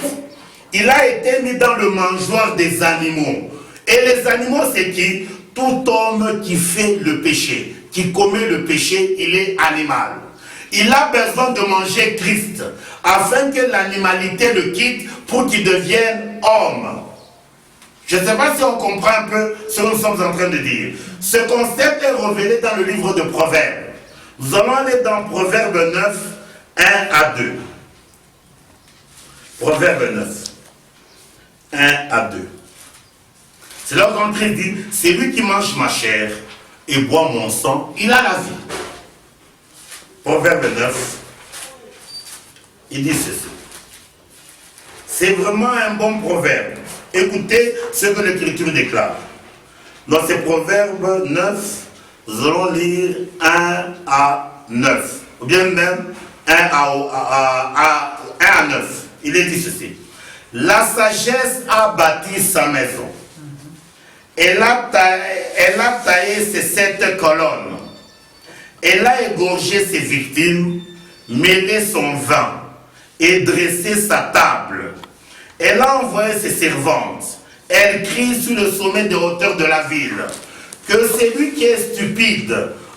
il a été mis dans le mangeoire des animaux. Et les animaux, c'est qui? Tout homme qui fait le péché, qui commet le péché, il est animal. Il a besoin de manger Christ, afin que l'animalité le quitte pour qu'il devienne homme. Je ne sais pas si on comprend un peu ce que nous sommes en train de dire. Ce concept est révélé dans le livre de Proverbes. Nous allons aller dans Proverbe 9, 1 à 2. Proverbe 9, 1 à 2. C'est là qu'on dit, c'est lui qui mange ma chair et boit mon sang, il a la vie. Proverbe 9, il dit ceci. C'est vraiment un bon proverbe. Écoutez ce que l'Écriture déclare. Dans ces proverbes 9, nous allons lire 1 à 9. Ou bien même 1 à 9. Il est dit ceci. La sagesse a bâti sa maison. Elle a taillé ses 7 colonnes. Elle a égorgé ses victimes, mêlé son vin et dressé sa table. Elle a envoyé ses servantes. Elle crie sur le sommet des hauteurs de la ville que celui qui est stupide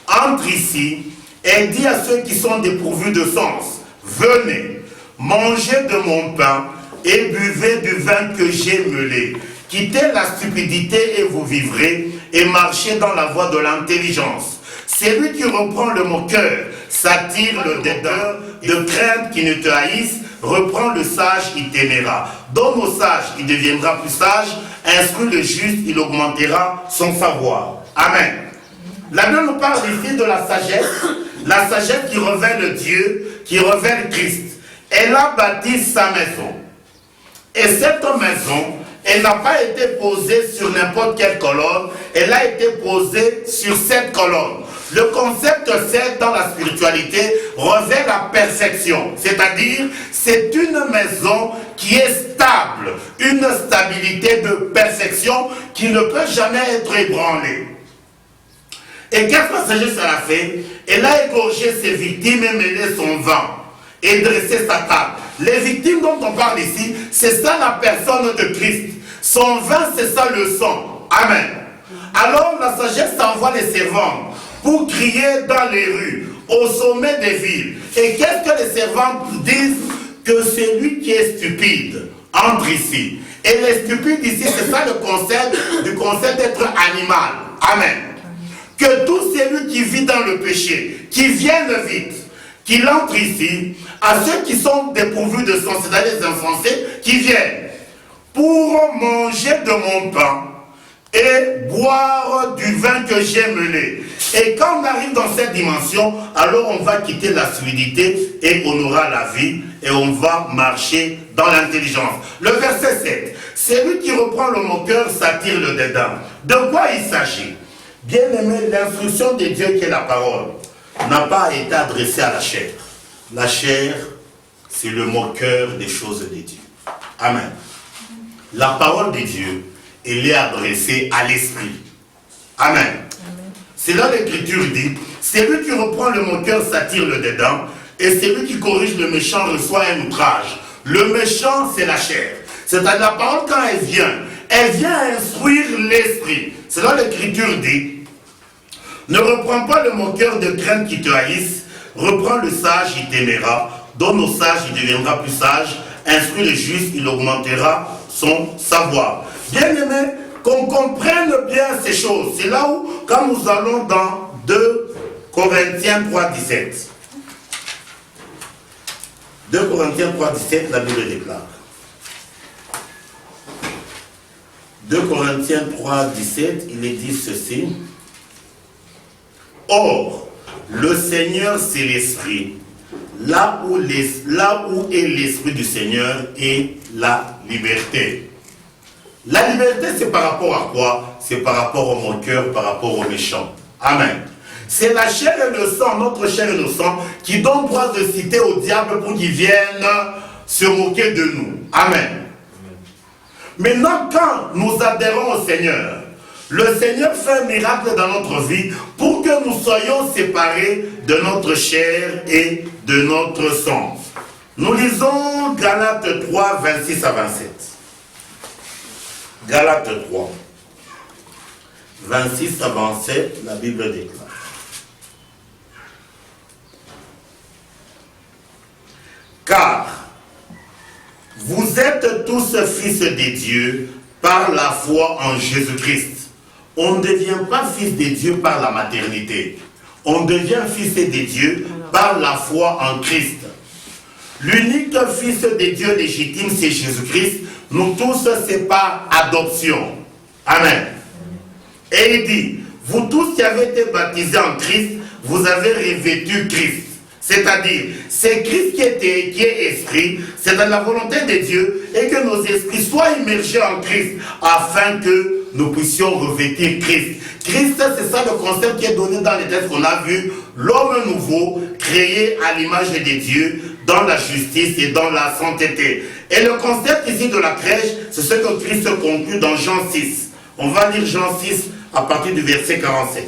entre ici et dit à ceux qui sont dépourvus de sens, venez, mangez de mon pain et buvez du vin que j'ai mêlé. Quittez la stupidité et vous vivrez, et marchez dans la voie de l'intelligence. C'est lui qui reprend le moqueur, s'attire le dédain, de crainte qui ne te haïsse, reprend le sage, il t'aimera. Donne au sage, il deviendra plus sage, instruit le juste, il augmentera son savoir. Amen. La Bible nous parle ici de la sagesse qui révèle Dieu, qui révèle Christ. Elle a bâti sa maison. Et cette maison, elle n'a pas été posée sur n'importe quelle colonne, elle a été posée sur cette colonne. Le concept 7 dans la spiritualité révèle la perfection, c'est-à-dire c'est une maison qui est stable, une stabilité de perfection qui ne peut jamais être ébranlée. Et qu'est-ce que la sagesse a fait? Elle a égorgé ses victimes et mêlé son vin et dressé sa table. Les victimes dont on parle ici, c'est ça la personne de Christ. Son vin, c'est ça le sang. Amen. Alors la sagesse envoie les servants pour crier dans les rues, au sommet des villes. Et qu'est-ce que les servants disent? Que c'est lui qui est stupide entre ici. Et les stupides ici, c'est ça le concept d'être animal. Amen. Que tout celui qui vit dans le péché, qui vienne vite, qu'il entre ici, à ceux qui sont dépourvus de sang, c'est-à-dire les insensés, qui viennent pour manger de mon pain et boire du vin que j'ai mêlé. Et quand on arrive dans cette dimension, alors on va quitter la fluidité et on aura la vie et on va marcher dans l'intelligence. Le verset 7, celui qui reprend le moqueur s'attire le dédain. De quoi il s'agit? Bien aimé, l'instruction de Dieu qui est la parole n'a pas été adressée à la chair. La chair, c'est le moqueur des choses de Dieu. Amen. La parole de Dieu, elle est adressée à l'esprit. Amen. C'est là l'Écriture dit, c'est lui qui reprend le moqueur s'attire le dédain, et c'est lui qui corrige le méchant reçoit un outrage. Le méchant, c'est la chair. C'est-à-dire la parole, quand elle vient instruire l'esprit. C'est là l'Écriture dit, ne reprends pas le moqueur de crainte qui te haïsse, reprends le sage, il t'aimera, donne au sage, il deviendra plus sage, instruis le juste, il augmentera son savoir. Bien aimé, qu'on comprenne bien ces choses. C'est là où, quand nous allons dans 2 Corinthiens 3, 17. 2 Corinthiens 3, 17, la Bible déclare. 2 Corinthiens 3, 17, il est dit ceci. Or, le Seigneur, c'est l'Esprit. Là où est l'Esprit du Seigneur est la liberté. La liberté, c'est par rapport à quoi? C'est par rapport au moqueur, par rapport au méchant. Amen. C'est la chair et le sang, notre chair et le sang, qui donnent droit de citer au diable pour qu'il vienne se moquer de nous. Amen. Maintenant, quand nous adhérons au Seigneur, le Seigneur fait un miracle dans notre vie pour que nous soyons séparés de notre chair et de notre sang. Nous lisons Galates 3, 26 à 27. Galates 3, 26 à 27, la Bible déclare. Car vous êtes tous fils de Dieu par la foi en Jésus-Christ. On ne devient pas fils de Dieu par la maternité. On devient fils de Dieu par la foi en Christ. L'unique fils de Dieu légitime, c'est Jésus-Christ. Nous tous, c'est par adoption. Amen. Et il dit, vous tous qui avez été baptisés en Christ, vous avez revêtu Christ. C'est-à-dire, c'est Christ qui est esprit, c'est dans la volonté de Dieu, et que nos esprits soient immergés en Christ, afin que nous puissions revêtir Christ. Christ, c'est ça le concept qui est donné dans les textes qu'on a vus, l'homme nouveau, créé à l'image de Dieu, dans la justice et dans la sainteté. Et le concept ici de la crèche, c'est ce que Christ conclut dans Jean 6. On va lire Jean 6 à partir du verset 47.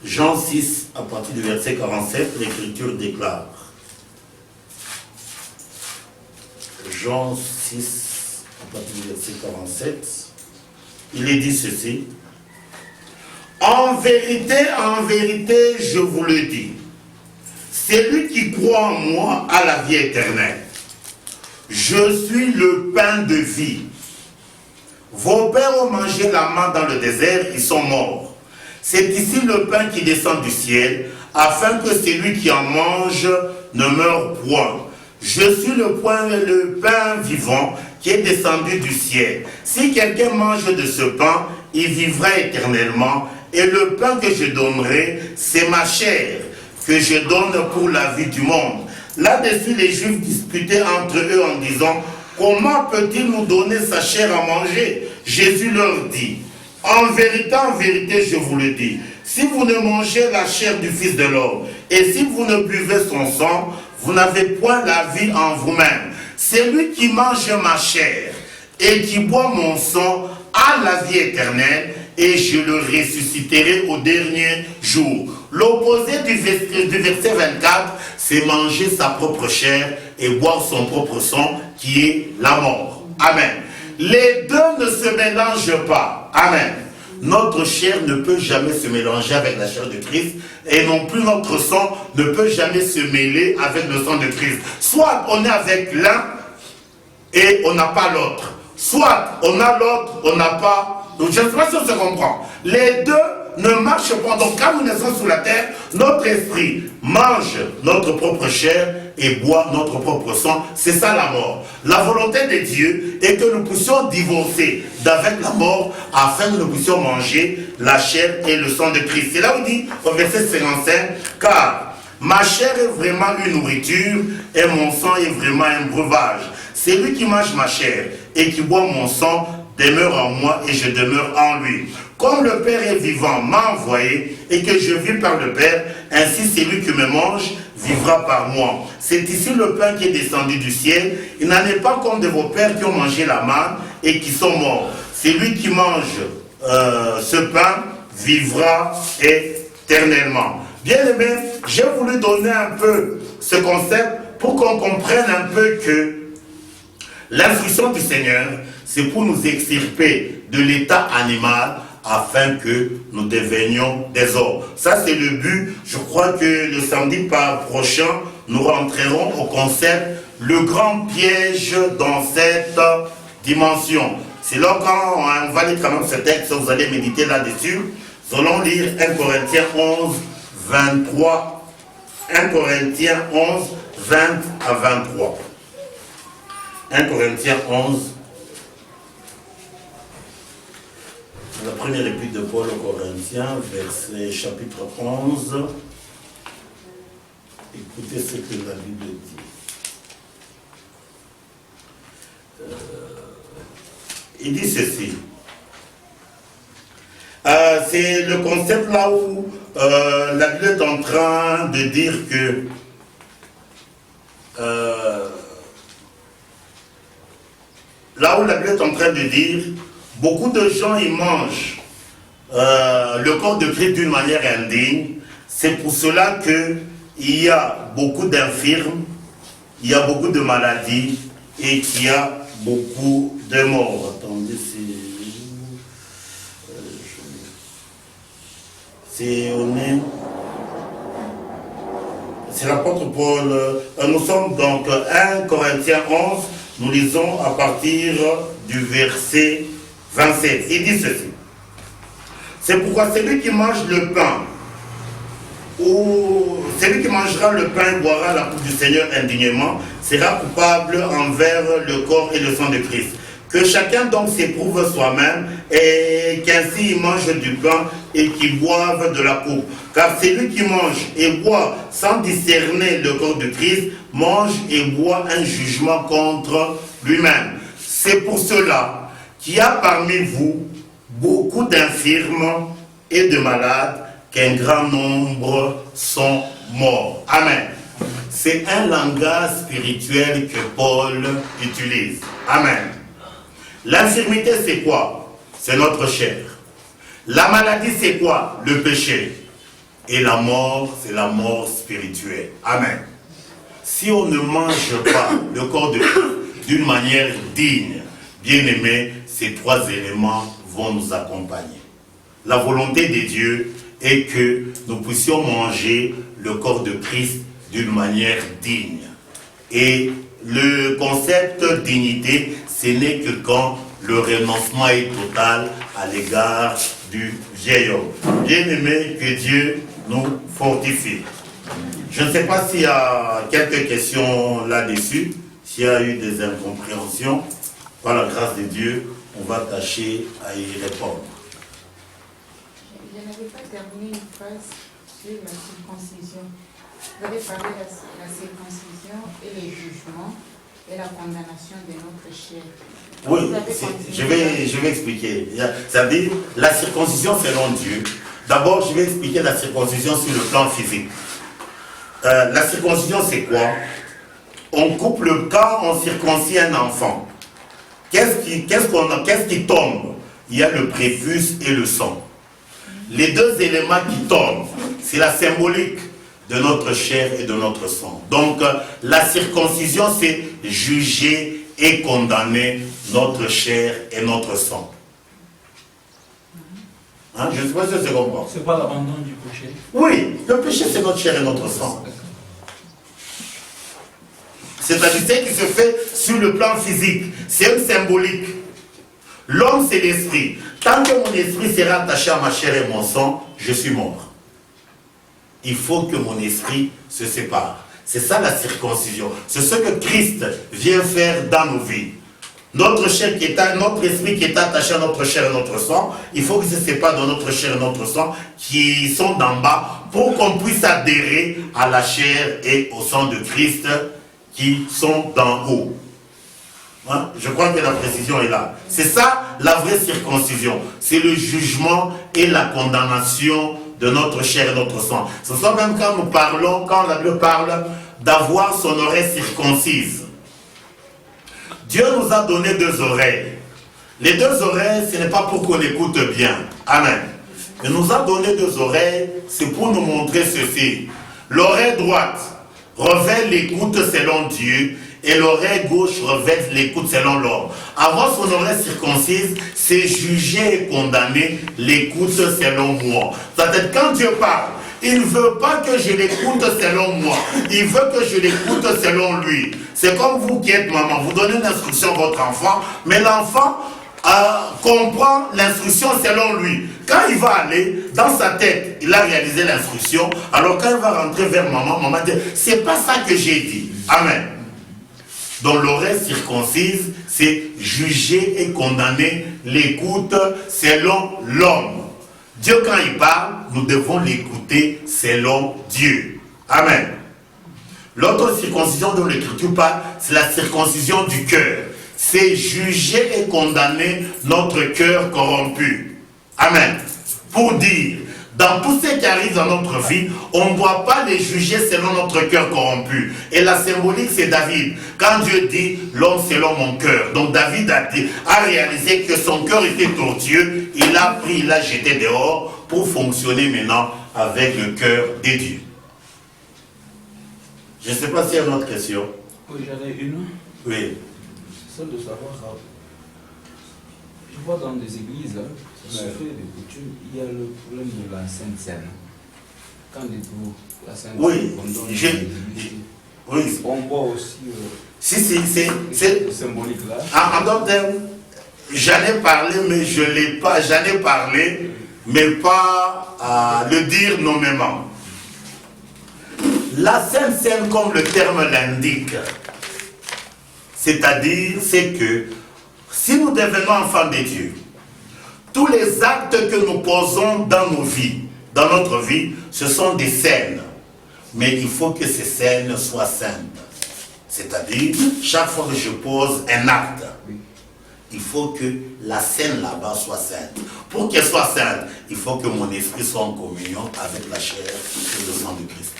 Jean 6, à partir du verset 47, l'Écriture déclare. Jean 6, à partir du verset 47, il est dit ceci. En vérité, je vous le dis, celui qui croit en moi a la vie éternelle. Je suis le pain de vie. Vos pères ont mangé la manne dans le désert, ils sont morts. C'est ici le pain qui descend du ciel, afin que celui qui en mange ne meure point. Je suis le pain vivant qui est descendu du ciel. Si quelqu'un mange de ce pain, il vivra éternellement. Et le pain que je donnerai, c'est ma chair, que je donne pour la vie du monde. Là-dessus, les Juifs disputaient entre eux en disant, comment peut-il nous donner sa chair à manger? Jésus leur dit, en vérité, je vous le dis, si vous ne mangez la chair du Fils de l'homme, et si vous ne buvez son sang, vous n'avez point la vie en vous-même. Celui qui mange ma chair et qui boit mon sang a la vie éternelle, et je le ressusciterai au dernier jour. L'opposé du verset 24, c'est manger sa propre chair et boire son propre sang, qui est la mort. Amen. Les deux ne se mélangent pas. Amen. Notre chair ne peut jamais se mélanger avec la chair de Christ, et non plus notre sang ne peut jamais se mêler avec le sang de Christ. Soit on est avec l'un et on n'a pas l'autre. Soit on a l'autre, on n'a pas. Donc je ne sais pas si on se comprend. Les deux ne marchent pas. Donc quand nous naissons sous la terre, notre esprit mange notre propre chair et boit notre propre sang. C'est ça la mort. La volonté de Dieu est que nous puissions divorcer d'avec la mort afin que nous puissions manger la chair et le sang de Christ. C'est là où il dit au verset 55, car ma chair est vraiment une nourriture et mon sang est vraiment un breuvage. Celui qui mange ma chair et qui boit mon sang demeure en moi et je demeure en lui. Comme le Père est vivant, m'a envoyé, et que je vis par le Père, ainsi celui qui me mange vivra par moi. C'est ici le pain qui est descendu du ciel. Il n'en est pas comme de vos pères qui ont mangé la manne et qui sont morts. Celui qui mange ce pain vivra éternellement. Bien aimé, j'ai voulu donner un peu ce concept pour qu'on comprenne un peu que l'instruction du Seigneur, c'est pour nous extirper de l'état animal afin que nous devenions des hommes. Ça, c'est le but. Je crois que le samedi prochain, nous rentrerons au concept le grand piège dans cette dimension. C'est là quand on va lire quand même ce texte, vous allez méditer là-dessus. Nous allons lire 1 Corinthiens 11, 23. 1 Corinthiens 11, 20 à 23. 1 Corinthiens 11, la première épître de Paul aux Corinthiens, chapitre 11. Écoutez ce que la Bible dit. Il dit ceci. C'est le concept là où la Bible est en train de dire que là où la Bible est en train de dire, beaucoup de gens ils mangent le corps de Christ d'une manière indigne. C'est pour cela qu'il y a beaucoup d'infirmes, il y a beaucoup de maladies et qu'il y a beaucoup de morts. Attendez, c'est l'apôtre Paul. Nous sommes donc 1 Corinthiens 11, nous lisons à partir du verset 27. Il dit ceci. C'est pourquoi celui qui mange le pain, ou celui qui mangera le pain et boira la coupe du Seigneur indignement, sera coupable envers le corps et le sang de Christ. Que chacun donc s'éprouve soi-même, et qu'ainsi il mange du pain et qu'il boive de la coupe. Car celui qui mange et boit sans discerner le corps de Christ, mange et boit un jugement contre lui-même. C'est pour cela qu'il y a parmi vous beaucoup d'infirmes et de malades, qu'un grand nombre sont morts. Amen. C'est un langage spirituel que Paul utilise. Amen. L'infirmité, c'est quoi? C'est notre chair. La maladie, c'est quoi? Le péché. Et la mort, c'est la mort spirituelle. Amen. Si on ne mange pas le corps de Christ d'une manière digne, bien aimé, ces trois éléments vont nous accompagner. La volonté de Dieu est que nous puissions manger le corps de Christ d'une manière digne. Et le concept dignité, ce n'est que quand le renoncement est total à l'égard du vieil homme. Bien-aimé, que Dieu nous fortifie. Je ne sais pas s'il y a quelques questions là-dessus, s'il y a eu des incompréhensions. Par la grâce de Dieu, on va tâcher à y répondre. Je n'avais pas terminé une phrase sur la circoncision. Vous avez parlé de la circoncision et les jugements et la condamnation de notre chair. Oui, je vais expliquer. C'est-à-dire, la circoncision selon Dieu. D'abord, je vais expliquer la circoncision sur le plan physique. La circoncision, c'est quoi? On coupe le cas, on circoncie un enfant. Qu'est-ce qui tombe? Il y a le prépuce et le sang. Les deux éléments qui tombent, c'est la symbolique de notre chair et de notre sang. Donc, la circoncision, c'est juger et condamner notre chair et notre sang. Hein? Je ne sais pas si c'est comprend. C'est pas l'abandon du péché? Oui, le péché, c'est notre chair et notre sang. C'est-à-dire ce qui se fait sur le plan physique. C'est une symbolique. L'homme, c'est l'esprit. Tant que mon esprit sera attaché à ma chair et mon sang, je suis mort. Il faut que mon esprit se sépare. C'est ça la circoncision. C'est ce que Christ vient faire dans nos vies. Notre esprit qui est attaché à notre chair et notre sang, il faut qu'il se sépare de notre chair et notre sang qui sont d'en bas pour qu'on puisse adhérer à la chair et au sang de Christ qui sont d'en haut. Hein? Je crois que la précision est là. C'est ça la vraie circoncision. C'est le jugement et la condamnation de notre chair et notre sang. Ce sont même quand la Bible parle d'avoir son oreille circoncise. Dieu nous a donné deux oreilles. Les deux oreilles, ce n'est pas pour qu'on écoute bien. Amen. Il nous a donné deux oreilles, c'est pour nous montrer ceci. L'oreille droite révèle l'écoute selon Dieu et l'oreille gauche révèle l'écoute selon l'homme. Avoir son oreille circoncise, c'est juger et condamner l'écoute selon moi. C'est-à-dire quand Dieu parle, il ne veut pas que je l'écoute selon moi. Il veut que je l'écoute selon lui. C'est comme vous qui êtes maman. Vous donnez une instruction à votre enfant, mais l'enfant comprend l'instruction selon lui. Quand il va aller, dans sa tête, il a réalisé l'instruction. Alors quand il va rentrer vers maman, maman dit, c'est pas ça que j'ai dit. Amen. Donc l'oreille circoncise, c'est juger et condamner l'écoute selon l'homme. Dieu, quand il parle, nous devons l'écouter selon Dieu. Amen. L'autre circoncision dont l'Écriture parle, c'est la circoncision du cœur. C'est juger et condamner notre cœur corrompu. Amen. Pour dire, dans tout ce qui arrive dans notre vie, on ne doit pas les juger selon notre cœur corrompu. Et la symbolique, c'est David. Quand Dieu dit, l'homme selon mon cœur. Donc David a réalisé que son cœur était tortueux. Il l'a pris, il l'a jeté dehors pour fonctionner maintenant avec le cœur de Dieu. Je ne sais pas s'il y a une autre question. Oui, j'en ai une. Oui. C'est celle de savoir. Je vois dans des églises, ça se fait des coutumes, il y a le problème de la Sainte Seine. Qu'en dites-vous? La Sainte Seine, oui. On voit aussi c'est symbolique là. En d'autres termes, j'en ai parlé, mais je ne l'ai pas. J'en ai parlé, mais pas à le dire nommément. La Sainte Seine, comme le terme l'indique, c'est-à-dire, c'est que si nous devenons enfants de Dieu, tous les actes que nous posons dans nos vies, dans notre vie, ce sont des scènes. Mais il faut que ces scènes soient saintes. C'est-à-dire, chaque fois que je pose un acte, il faut que la scène là-bas soit sainte. Pour qu'elle soit sainte, il faut que mon esprit soit en communion avec la chair et le sang de Christ.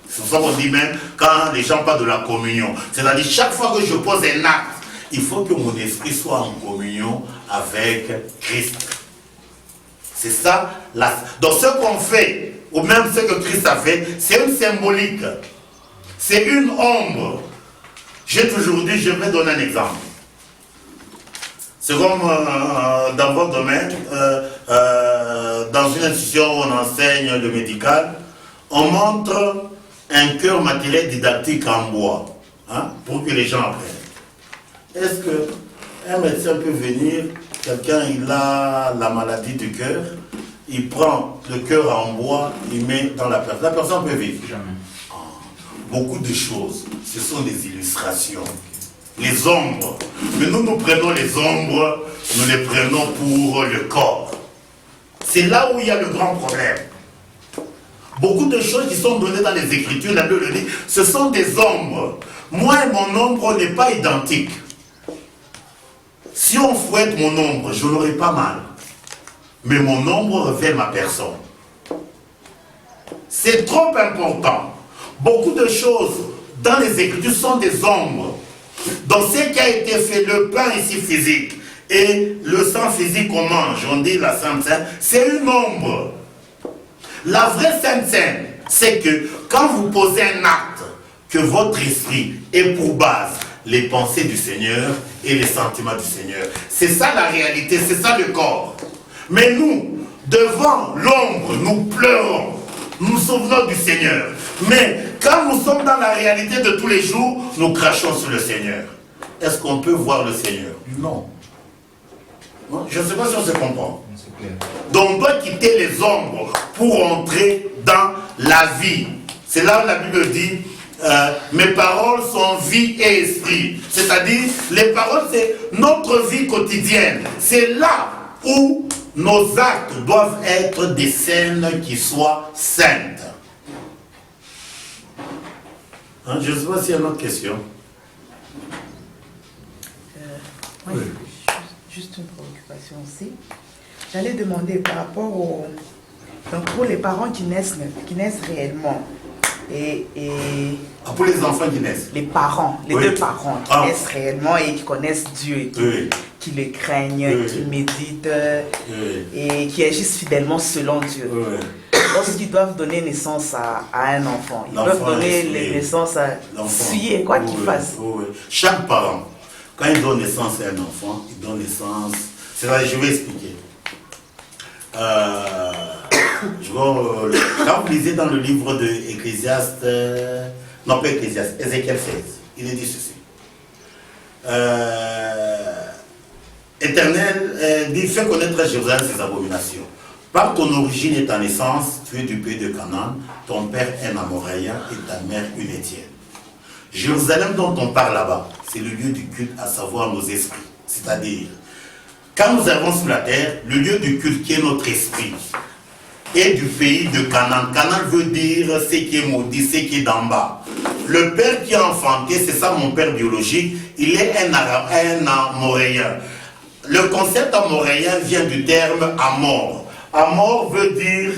C'est pour ça qu'on dit même, quand les gens parlent de la communion, c'est-à-dire chaque fois que je pose un acte, il faut que mon esprit soit en communion avec Christ. C'est ça. Donc ce qu'on fait, ou même ce que Christ a fait, c'est une symbolique. C'est une ombre. J'ai toujours dit, je vais donner un exemple. C'est comme dans votre domaine, dans une institution où on enseigne le médical, on montre un cœur matériel didactique en bois, hein, pour que les gens apprennent. Est-ce qu'un médecin peut venir quelqu'un il a la maladie du cœur, il prend le cœur en bois, il met dans la personne peut vivre. Jamais. Beaucoup de choses, ce sont des illustrations. Les ombres. Mais nous prenons les ombres, nous les prenons pour le corps. C'est là où il y a le grand problème. Beaucoup de choses qui sont données dans les Écritures, la Bible le dit, ce sont des ombres. Moi et mon ombre n'est pas identique. Si on fouette mon ombre, je n'aurai pas mal. Mais mon ombre revêt ma personne. C'est trop important. Beaucoup de choses dans les Écritures sont des ombres. Dans ce qui a été fait, le pain ici physique et le sang physique qu'on mange, on dit la Sainte Seine, c'est une ombre. La vraie Sainte Seine, c'est que quand vous posez un acte, que votre esprit est pour base les pensées du Seigneur et les sentiments du Seigneur. C'est ça la réalité, c'est ça le corps. Mais nous, devant l'ombre, nous pleurons, nous nous souvenons du Seigneur. Mais quand nous sommes dans la réalité de tous les jours, nous crachons sur le Seigneur. Est-ce qu'on peut voir le Seigneur? Non. Non, je ne sais pas si on se comprend. Donc on doit quitter les ombres pour entrer dans la vie. C'est là où la Bible dit mes paroles sont vie et esprit. C'est-à-dire, les paroles, c'est notre vie quotidienne. C'est là où nos actes doivent être des scènes qui soient saintes. Hein, je ne sais pas s'il y a une autre question. Oui. Juste une préoccupation aussi. J'allais demander par rapport aux... Donc pour les parents qui naissent réellement, et pour les enfants qui naissent. Les parents, les deux parents qui naissent réellement et qui connaissent Dieu et qui le craignent, qui méditent et qui agissent fidèlement selon Dieu. Lorsqu'ils doivent donner naissance à un enfant, ils doivent donner naissance à suyer, quoi qu'il fasse. Chaque parent, quand il donne naissance à un enfant, il donne naissance... C'est vrai, je vais expliquer. Quand vous lisez dans le livre de Ecclésiaste, non pas Ecclésiaste, Ézéchiel 16, il est dit ceci. Éternel, dit, fais connaître à Jérusalem ses abominations. Par ton origine et ta naissance, tu es du pays de Canaan, ton père est un Amoréen et ta mère une Étienne. Jérusalem dont on parle là-bas, c'est le lieu du culte, à savoir nos esprits. C'est-à-dire, quand nous arrivons sur la terre, le lieu du culte qui est notre esprit, et du pays de Canaan. Canaan veut dire ce qui est maudit, ce qui est d'en bas. Le père qui a enfanté, c'est ça mon père biologique, il est un Amoréen. Le concept amoréen vient du terme Amor. Amor veut dire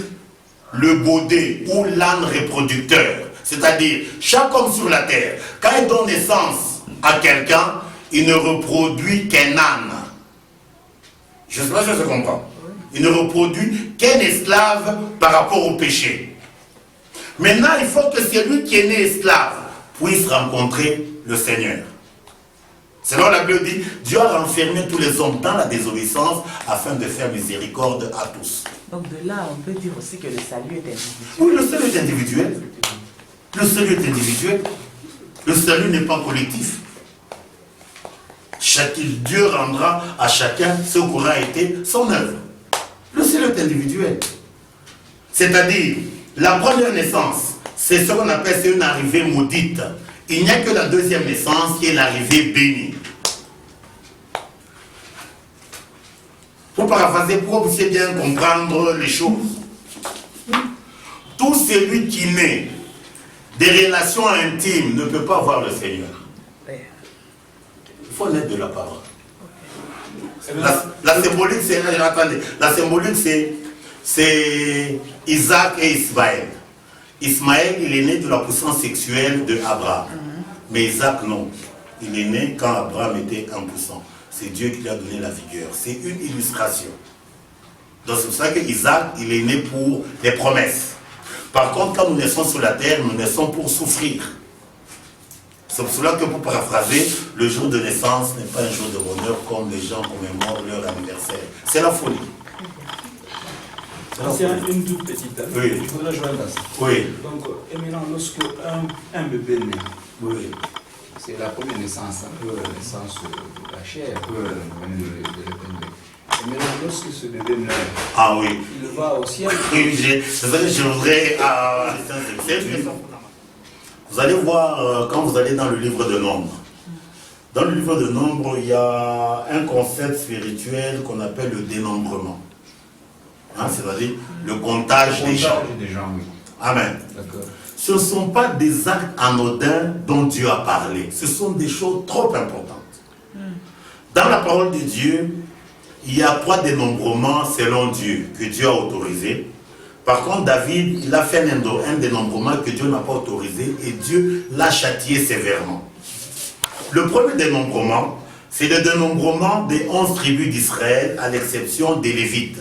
le baudet ou l'âne reproducteur. C'est-à-dire, chaque homme sur la terre, quand il donne naissance à quelqu'un, il ne reproduit qu'un âne. Je ne sais pas si je comprends. Il ne reproduit qu'un esclave par rapport au péché. Maintenant, il faut que celui qui est né esclave puisse rencontrer le Seigneur. C'est là où la Bible dit, Dieu a renfermé tous les hommes dans la désobéissance afin de faire miséricorde à tous. Donc de là, on peut dire aussi que le salut est individuel. Oui, le salut est individuel. Le salut est individuel. Le salut n'est pas collectif. Dieu rendra à chacun ce qu'aura été son œuvre. Le salut est individuel. C'est-à-dire, la première naissance, c'est ce qu'on appelle une arrivée maudite. Il n'y a que la deuxième naissance qui est l'arrivée bénie. Pour paraphraser, pour que vous puissiez bien comprendre les choses. Tout celui qui naît des relations intimes ne peut pas voir le Seigneur. Il faut naître de la parole. La symbolique, c'est... Attendez, la symbolique, c'est Isaac et Ismaël. Ismaël, il est né de la puissance sexuelle de Abraham. Mais Isaac, non. Il est né quand Abraham était impuissant. C'est Dieu qui lui a donné la vigueur. C'est une illustration. Donc c'est pour ça que Isaac, il est né pour les promesses. Par contre, quand nous naissons sur la terre, nous naissons pour souffrir. C'est pour cela que, pour paraphraser, le jour de naissance n'est pas un jour de bonheur comme les gens commémorent leur anniversaire. C'est la folie. C'est une toute petite. Oui. Il faudra joindre à ça. Oui. Donc, et maintenant, lorsque un bébé naît, oui. C'est la première naissance, la naissance de la chair, Et maintenant, lorsque ce bébé meurt, ah oui, il va au ciel. Oui, c'est ça que je voudrais. Vous allez voir quand vous allez dans le livre de Nombre. Dans le livre de Nombre, il y a un concept spirituel qu'on appelle le dénombrement. Hein, c'est-à-dire le comptage des gens. Oui. Amen. D'accord. Ce ne sont pas des actes anodins dont Dieu a parlé. Ce sont des choses trop importantes. Dans la parole de Dieu, il y a 3 dénombrements selon Dieu que Dieu a autorisé. Par contre, David, il a fait un dénombrement que Dieu n'a pas autorisé et Dieu l'a châtié sévèrement. Le premier dénombrement, c'est le dénombrement des 11 tribus d'Israël, à l'exception des Lévites.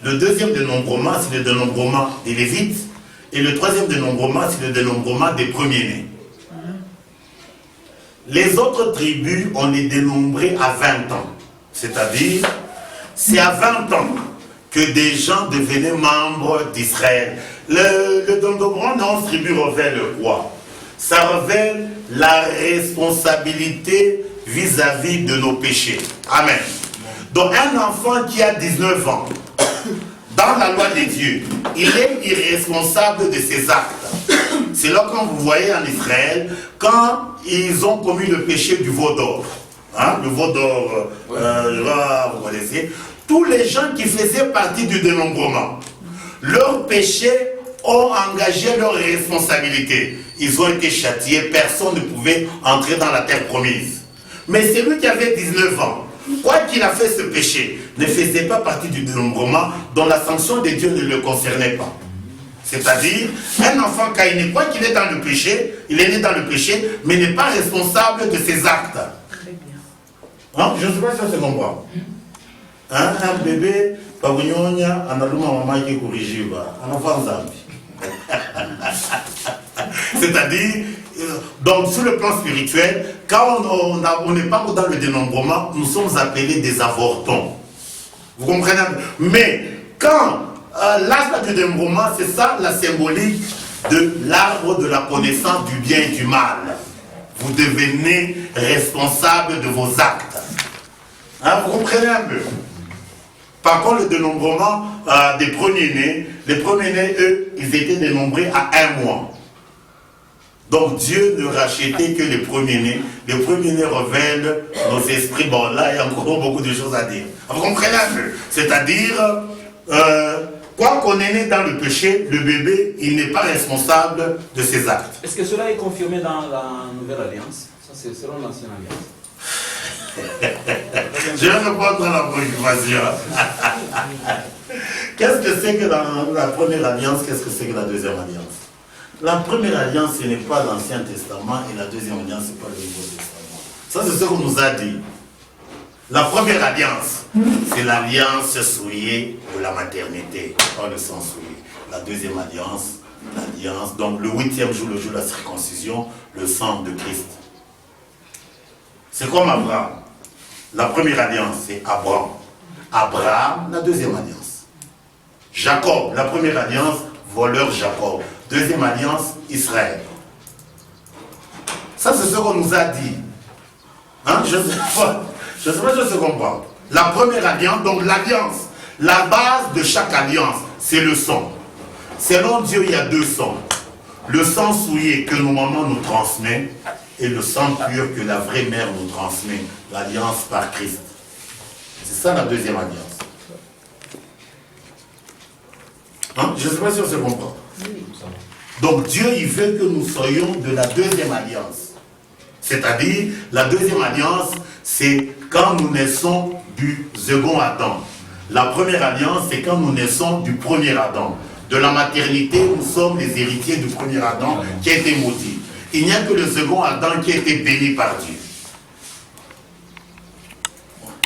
Le deuxième dénombrement, c'est le dénombrement des Lévites. Et le troisième dénombrement, c'est le dénombrement des premiers-nés. Les autres tribus, on les dénombrait à 20 ans. C'est-à-dire, c'est à 20 ans que des gens devenaient membres d'Israël. Le dénombrement des 11 tribus révèle quoi? Ça révèle la responsabilité vis-à-vis de nos péchés. Amen. Donc un enfant qui a 19 ans, dans la loi de Dieu, il est irresponsable de ses actes. C'est là quand vous voyez en Israël, quand ils ont commis le péché du veau d'or. Hein, le veau d'or, vous connaissez. Tous les gens qui faisaient partie du dénombrement, leurs péchés ont engagé leur responsabilité. Ils ont été châtiés, personne ne pouvait entrer dans la terre promise. Mais celui qui avait 19 ans, quoi qu'il a fait ce péché, ne faisait pas partie du dénombrement dont la sanction de Dieu ne le concernait pas. C'est-à-dire, un enfant quand il est, quoi qu'il est dans le péché, il est né dans le péché, mais n'est pas responsable de ses actes. Hein? Je ne sais pas si ça se comprend. Hein? Un bébé, un maman qui corrige, un enfant zambi. C'est-à-dire, donc sur le plan spirituel, quand on n'est pas dans le dénombrement, nous sommes appelés des avortons. Vous comprenez? Mais quand l'âge du dénombrement, c'est ça la symbolique de l'arbre de la connaissance du bien et du mal. Vous devenez responsable de vos actes. Hein, vous comprenez un peu? Par contre, le dénombrement des premiers-nés, les premiers-nés, eux, ils étaient dénombrés à 1 mois. Donc Dieu ne rachetait que les premiers-nés. Les premiers-nés révèlent nos esprits. Bon, là, il y a encore beaucoup de choses à dire. Vous comprenez un peu? C'est-à-dire, quoi qu'on est né dans le péché, le bébé, il n'est pas responsable de ses actes. Est-ce que cela est confirmé dans la Nouvelle Alliance? Ça, c'est selon l'Ancienne Alliance. Je vais répondre à la préoccupation. Qu'est-ce que c'est que la première alliance? Qu'est-ce que c'est que la deuxième alliance? La première alliance, ce n'est pas l'Ancien Testament et la deuxième alliance, ce n'est pas le Nouveau Testament. Ça, c'est ce qu'on nous a dit. La première alliance, c'est l'alliance souillée de la maternité, pas le sang souillé. La deuxième alliance, l'alliance, donc le 8e jour, le jour de la circoncision, le sang de Christ. C'est comme Abraham. La première alliance, c'est Abraham. Abraham, la deuxième alliance. Jacob, la première alliance, voleur Jacob. Deuxième alliance, Israël. Ça, c'est ce qu'on nous a dit. Hein? Je ne sais pas si je se comprends. La première alliance, donc l'alliance, la base de chaque alliance, c'est le sang. Selon Dieu, il y a 2 sangs. Le sang souillé que nos mamans nous transmettent et le sang pur que la vraie mère nous transmet, l'alliance par Christ. C'est ça la deuxième alliance. Hein? Je ne sais pas si on se comprend. Donc Dieu, il veut que nous soyons de la deuxième alliance. C'est-à-dire, la deuxième alliance, c'est quand nous naissons du second Adam. La première alliance, c'est quand nous naissons du premier Adam. De la maternité, nous sommes les héritiers du premier Adam qui a été maudit. Il n'y a que le second Adam qui a été béni par Dieu.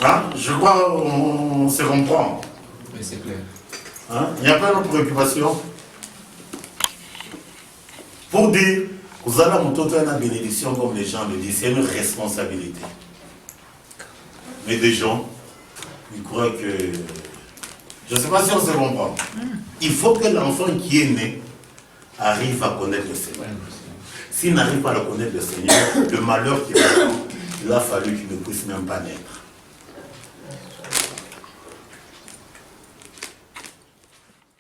Hein? Je crois qu'on se comprend. Mais c'est clair. Hein? Il n'y a pas de préoccupation. Pour dire, vous allez monter une bénédiction comme les gens le disent, c'est une responsabilité. Mais des gens, ils croient que... Je ne sais pas si on se comprend. Il faut que l'enfant qui est né arrive à connaître le Seigneur. S'il n'arrive pas à connaître le Seigneur, le malheur qu'il a, il a fallu qu'il ne puisse même pas naître.